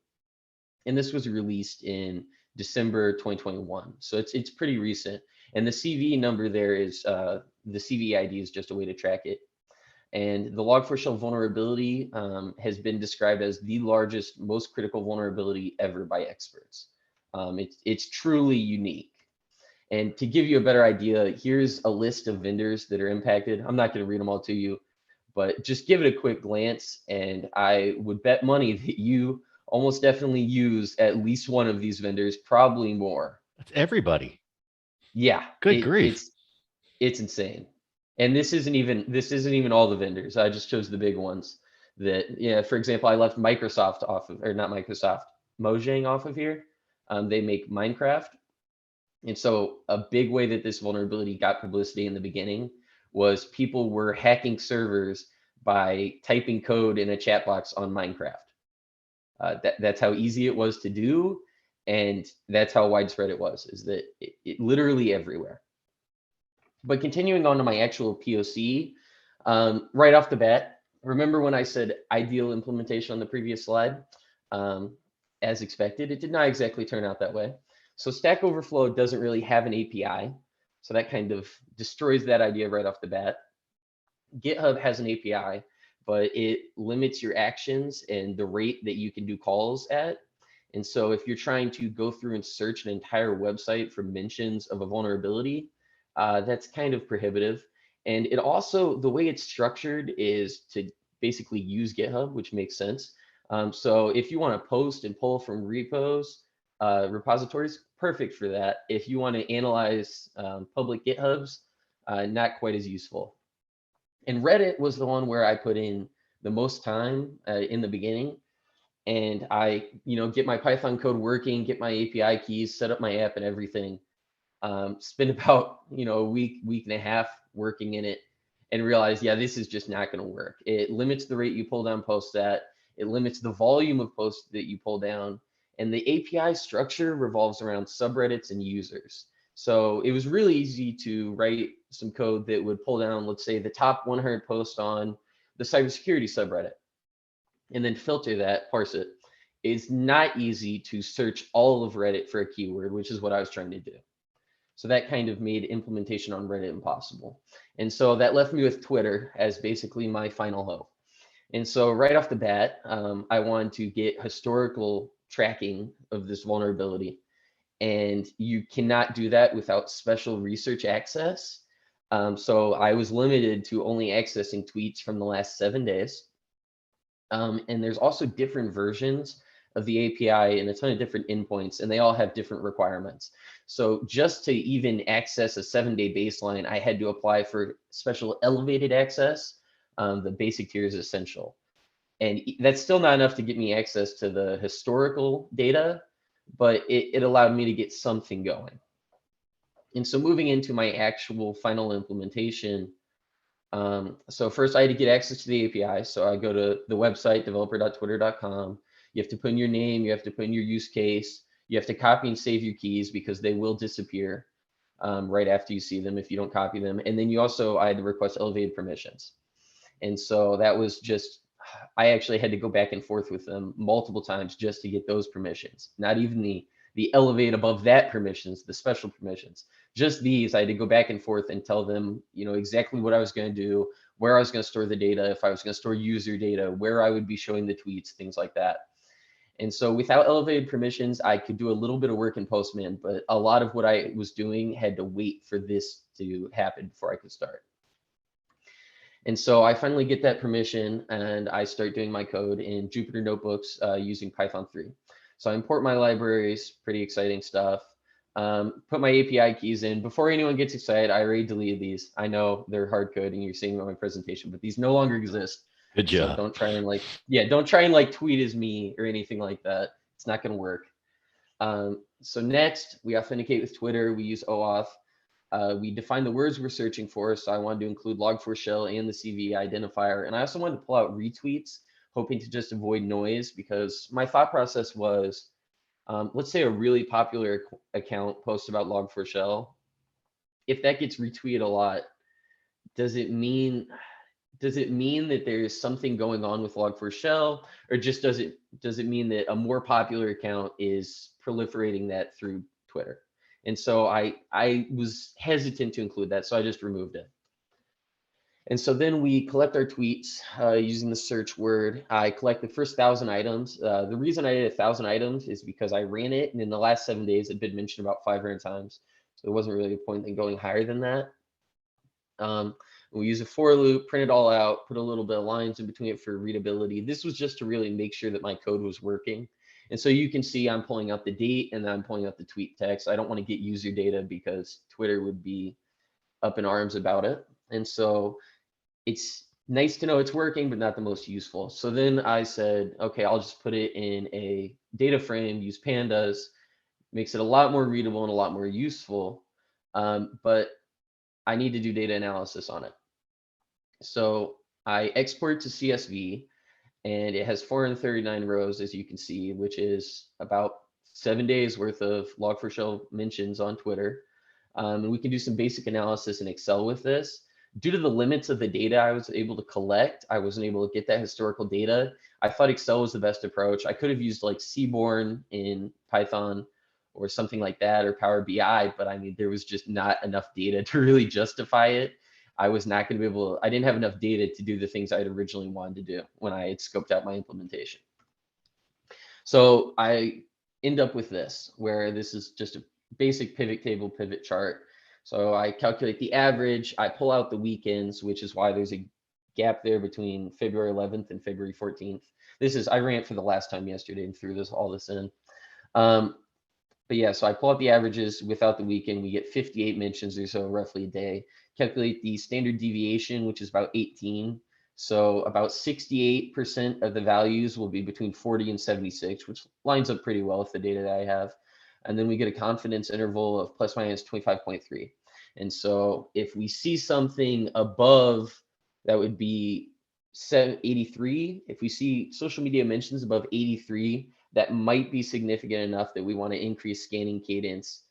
And this was released in December 2021. So it's pretty recent. And the CV number there is, the CV ID is just a way to track it. And the Log4shell vulnerability has been described as the largest, most critical vulnerability ever by experts. It's truly unique. And to give you a better idea, here's a list of vendors that are impacted. I'm not going to read them all to you, but just give it a quick glance. And I would bet money that you almost definitely use at least one of these vendors, probably more. That's everybody. Yeah. Good grief. It's insane. And this isn't even all the vendors. I just chose the big ones that, yeah, for example, I left Microsoft off of, or not Microsoft, Mojang off of here. They make Minecraft. And so a big way that this vulnerability got publicity in the beginning was people were hacking servers by typing code in a chat box on Minecraft. That's how easy it was to do. And that's how widespread it was, is that it literally everywhere. But continuing on to my actual POC, right off the bat, remember when I said ideal implementation on the previous slide? As expected, it did not exactly turn out that way. So Stack Overflow doesn't really have an API. So that kind of destroys that idea right off the bat. GitHub has an API, but it limits your actions and the rate that you can do calls at. And so if you're trying to go through and search an entire website for mentions of a vulnerability, that's kind of prohibitive. And it also, the way it's structured is to basically use GitHub, which makes sense. So if you want to post and pull from repos, repositories, perfect for that. If you want to analyze public GitHubs, not quite as useful. And Reddit was the one where I put in the most time in the beginning. And I, get my Python code working, get my API keys, set up my app and everything. Spend about, a week and a half working in it, and realize, yeah, this is just not going to work. It limits the rate you pull down posts at. It limits the volume of posts that you pull down. And the API structure revolves around subreddits and users. So it was really easy to write some code that would pull down, let's say, the top 100 posts on the cybersecurity subreddit. and then filter that, parse it. It's not easy to search all of Reddit for a keyword, which is what I was trying to do. So that kind of made implementation on Reddit impossible. And so that left me with Twitter as basically my final hope. And so right off the bat, I wanted to get historical tracking of this vulnerability. And you cannot do that without special research access. So I was limited to only accessing tweets from the last 7 days. And there's also different versions of the API and a ton of different endpoints, and they all have different requirements. So just to even access a 7-day baseline, I had to apply for special elevated access. The basic tier is essential. And that's still not enough to get me access to the historical data, but it allowed me to get something going. And so moving into my actual final implementation, so first I had to get access to the API. So I go to the website, developer.twitter.com. You have to put in your name, you have to put in your use case, you have to copy and save your keys because they will disappear right after you see them if you don't copy them. And then I had to request elevated permissions. And so that was just, I actually had to go back and forth with them multiple times just to get those permissions, not even the elevate above that permissions, the special permissions. Just these, I had to go back and forth and tell them, exactly what I was going to do, where I was going to store the data, if I was going to store user data, where I would be showing the tweets, things like that. And so without elevated permissions, I could do a little bit of work in Postman, but a lot of what I was doing had to wait for this to happen before I could start. And so I finally get that permission and I start doing my code in Jupyter Notebooks using Python 3. So I import my libraries, pretty exciting stuff. Put my API keys in. Before anyone gets excited, I already deleted these. I know they're hard coding, you're seeing them on my presentation, but these no longer exist. Good job. So don't try and tweet as me or anything like that. It's not going to work. So next, we authenticate with Twitter. We use OAuth. We define the words we're searching for. So I wanted to include Log4Shell and the CV identifier. And I also wanted to pull out retweets, hoping to just avoid noise, because my thought process was, let's say a really popular account posts about Log4Shell. If that gets retweeted a lot, does it mean that there's something going on with Log4Shell, or just does it mean that a more popular account is proliferating that through Twitter? And so I was hesitant to include that, so I just removed it. And so then we collect our tweets using the search word. I collect the first 1,000 items. The reason I did 1,000 items is because I ran it, and in the last 7 days, it had been mentioned about 500 times. So there wasn't really a point in going higher than that. We use a for loop, print it all out, put a little bit of lines in between it for readability. This was just to really make sure that my code was working. And so you can see I'm pulling out the date and then I'm pulling out the tweet text. I don't want to get user data because Twitter would be up in arms about it. And so it's nice to know it's working, but not the most useful. So then I said, okay, I'll just put it in a data frame, use pandas, makes it a lot more readable and a lot more useful. But I need to do data analysis on it. So I export to CSV, and it has 439 rows, as you can see, which is about 7 days worth of Log4Shell mentions on Twitter. And we can do some basic analysis in Excel with this. Due to the limits of the data I was able to collect, I wasn't able to get that historical data. I thought Excel was the best approach. I could have used like Seaborn in Python or something like that, or Power BI, but I mean, there was just not enough data to really justify it. I was not going to be able, I didn't have enough data to do the things I had originally wanted to do when I had scoped out my implementation. So I end up with this, where this is just a basic pivot table pivot chart. So I calculate the average, I pull out the weekends, which is why there's a gap there between February 11th and February 14th. I ran it for the last time yesterday and threw all this in. But yeah, so I pull out the averages without the weekend. We get 58 mentions or so roughly a day. Calculate the standard deviation, which is about 18. So about 68% of the values will be between 40 and 76, which lines up pretty well with the data that I have. And then we get a confidence interval of plus minus 25.3. And so if we see something above, that would be 83. If we see social media mentions above 83, that might be significant enough that we want to increase scanning cadence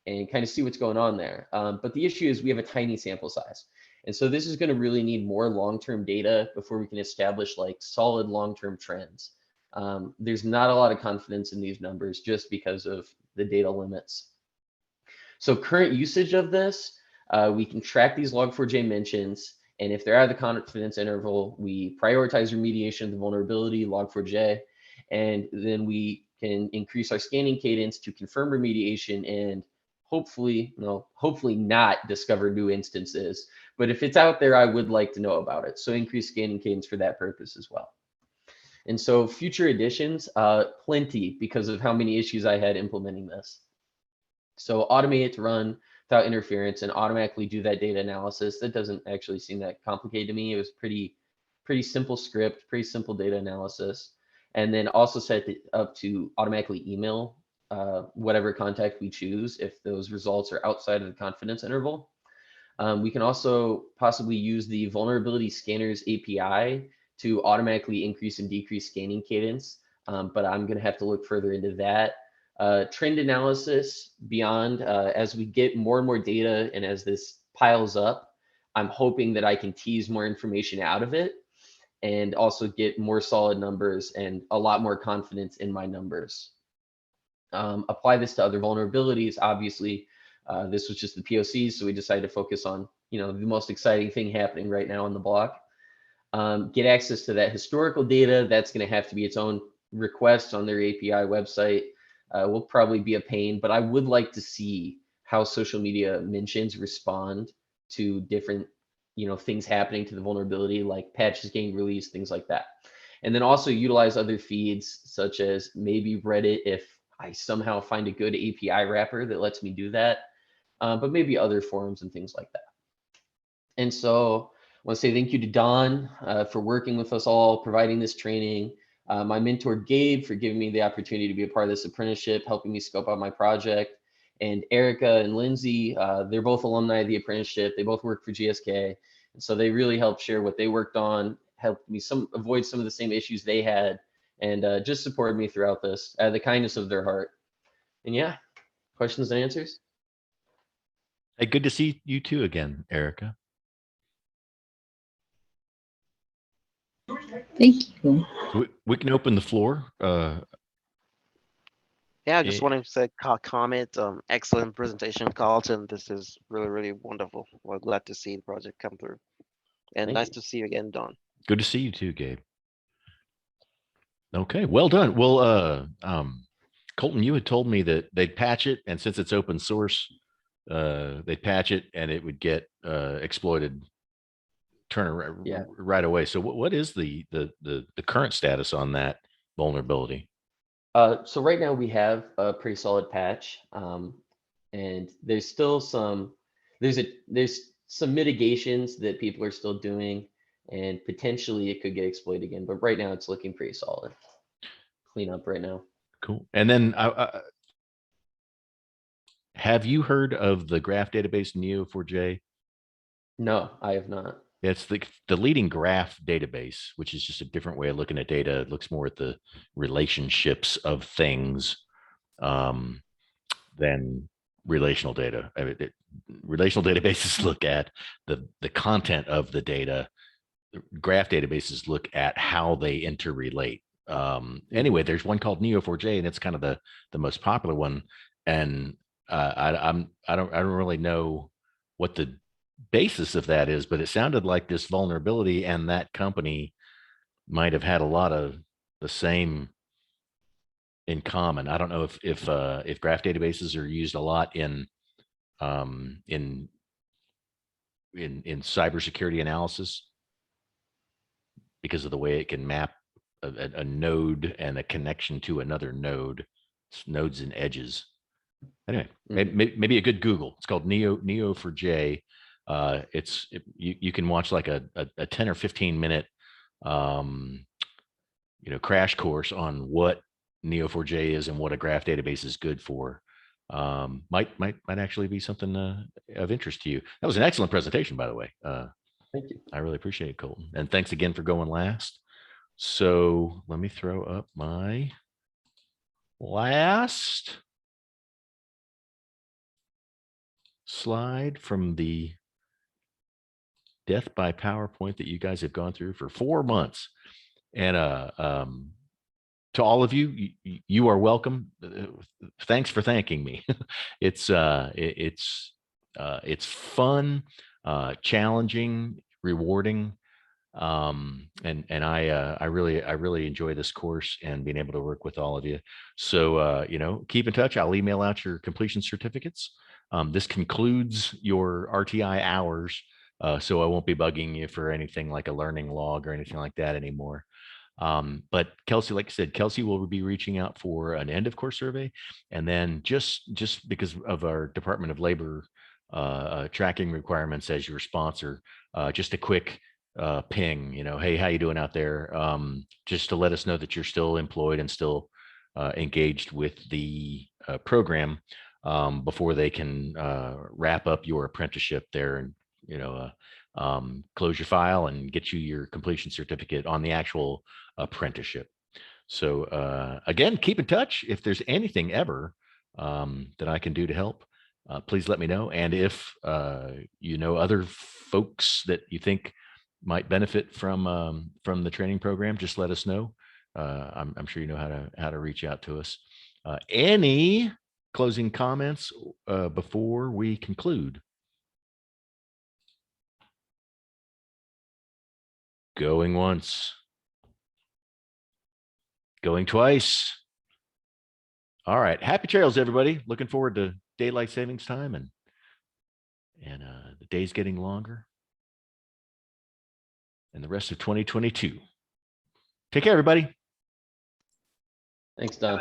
and kind of see what's going on there. But the issue is we have a tiny sample size. And so this is going to really need more long-term data before we can establish like solid long-term trends. There's not a lot of confidence in these numbers just because of the data limits. So current usage of this, we can track these log4j mentions. And if they're out of the confidence interval, we prioritize remediation of the vulnerability, log4j, and then we can increase our scanning cadence to confirm remediation and hopefully not discover new instances. But if it's out there, I would like to know about it. So increase scanning cadence for that purpose as well. And so future additions, plenty because of how many issues I had implementing this. So automate it to run without interference and automatically do that data analysis. That doesn't actually seem that complicated to me. It was pretty simple script, pretty simple data analysis. And then also set it up to automatically email whatever contact we choose if those results are outside of the confidence interval. We can also possibly use the vulnerability scanners API to automatically increase and decrease scanning cadence, but I'm going to have to look further into that. Trend analysis beyond, as we get more and more data and as this piles up, I'm hoping that I can tease more information out of it and also get more solid numbers and a lot more confidence in my numbers. Apply this to other vulnerabilities. Obviously, this was just the POCs, so we decided to focus on the most exciting thing happening right now on the block. Get access to that historical data. That's going to have to be its own request on their API website. Will probably be a pain, but I would like to see how social media mentions respond to different things happening to the vulnerability, like patches getting released, things like that. And then also utilize other feeds such as maybe Reddit if I somehow find a good API wrapper that lets me do that, but maybe other forums and things like that. And so I want to say thank you to Don for working with us all, providing this training. My mentor, Gabe, for giving me the opportunity to be a part of this apprenticeship, helping me scope out my project. And Erica and Lindsay, they're both alumni of the apprenticeship. They both work for GSK. And so they really helped share what they worked on, helped me avoid some of the same issues they had, and just supported me throughout this out of the kindness of their heart. And yeah, questions and answers? Hey, good to see you too again, Erica. Thank you. We can open the floor. Yeah, I just Yeah. wanted to say comment. Excellent presentation, Carlton. This is really, really wonderful. We're glad to see the project come through. And Thank nice you. to see you again, Don. Good to see you too, Gabe. Okay, well done. Well, Colton, you had told me that they'd patch it, and since it's open source, they'd patch it and it would get exploited right away. So what is the current status on that vulnerability? So right now we have a pretty solid patch, and there's still there's some mitigations that people are still doing, and potentially it could get exploited again. But right now it's looking pretty solid. Clean up right now. Cool. And then have you heard of the graph database Neo4j? No, I have not. It's the leading graph database, which is just a different way of looking at data. It looks more at the relationships of things than relational data. I mean, relational databases look at the content of the data. Graph databases look at how they interrelate. Anyway, there's one called Neo4j, and it's kind of the most popular one. And I don't really know what the basis of that is, but it sounded like this vulnerability and that company might have had a lot of the same in common. I don't know if graph databases are used a lot in cybersecurity analysis because of the way it can map a node and a connection to another node, nodes and edges. Anyway, maybe a good Google. It's called Neo4j. You can watch like a 10 or 15 minute crash course on what Neo4j is and what a graph database is good for. Might actually be something of interest to you. That was an excellent presentation, by the way. Thank you. I really appreciate it, Colton. And thanks again for going last. So let me throw up my last slide from the death by PowerPoint that you guys have gone through for 4 months. And to all of you, you are welcome. Thanks for thanking me. It's fun, challenging, rewarding. And I really enjoy this course and being able to work with all of you. So, keep in touch. I'll email out your completion certificates. This concludes your RTI hours. So I won't be bugging you for anything like a learning log or anything like that anymore. But Kelsey, like I said, Kelsey will be reaching out for an end of course survey. And then just because of our Department of Labor tracking requirements as your sponsor, just a quick ping, hey, how you doing out there? Just to let us know that you're still employed and still engaged with the program before they can wrap up your apprenticeship there and, close your file and get you your completion certificate on the actual apprenticeship. So again, keep in touch. If there's anything ever that I can do to help, please let me know. And if other folks that you think might benefit from the training program, just let us know. I'm sure you know how to reach out to us. Any closing comments before we conclude? Going once. Going twice. All right. Happy trails, everybody. Looking forward to daylight savings time and the day's getting longer. And the rest of 2022. Take care, everybody. Thanks, Don.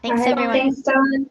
Thanks, everyone. Thanks, Don.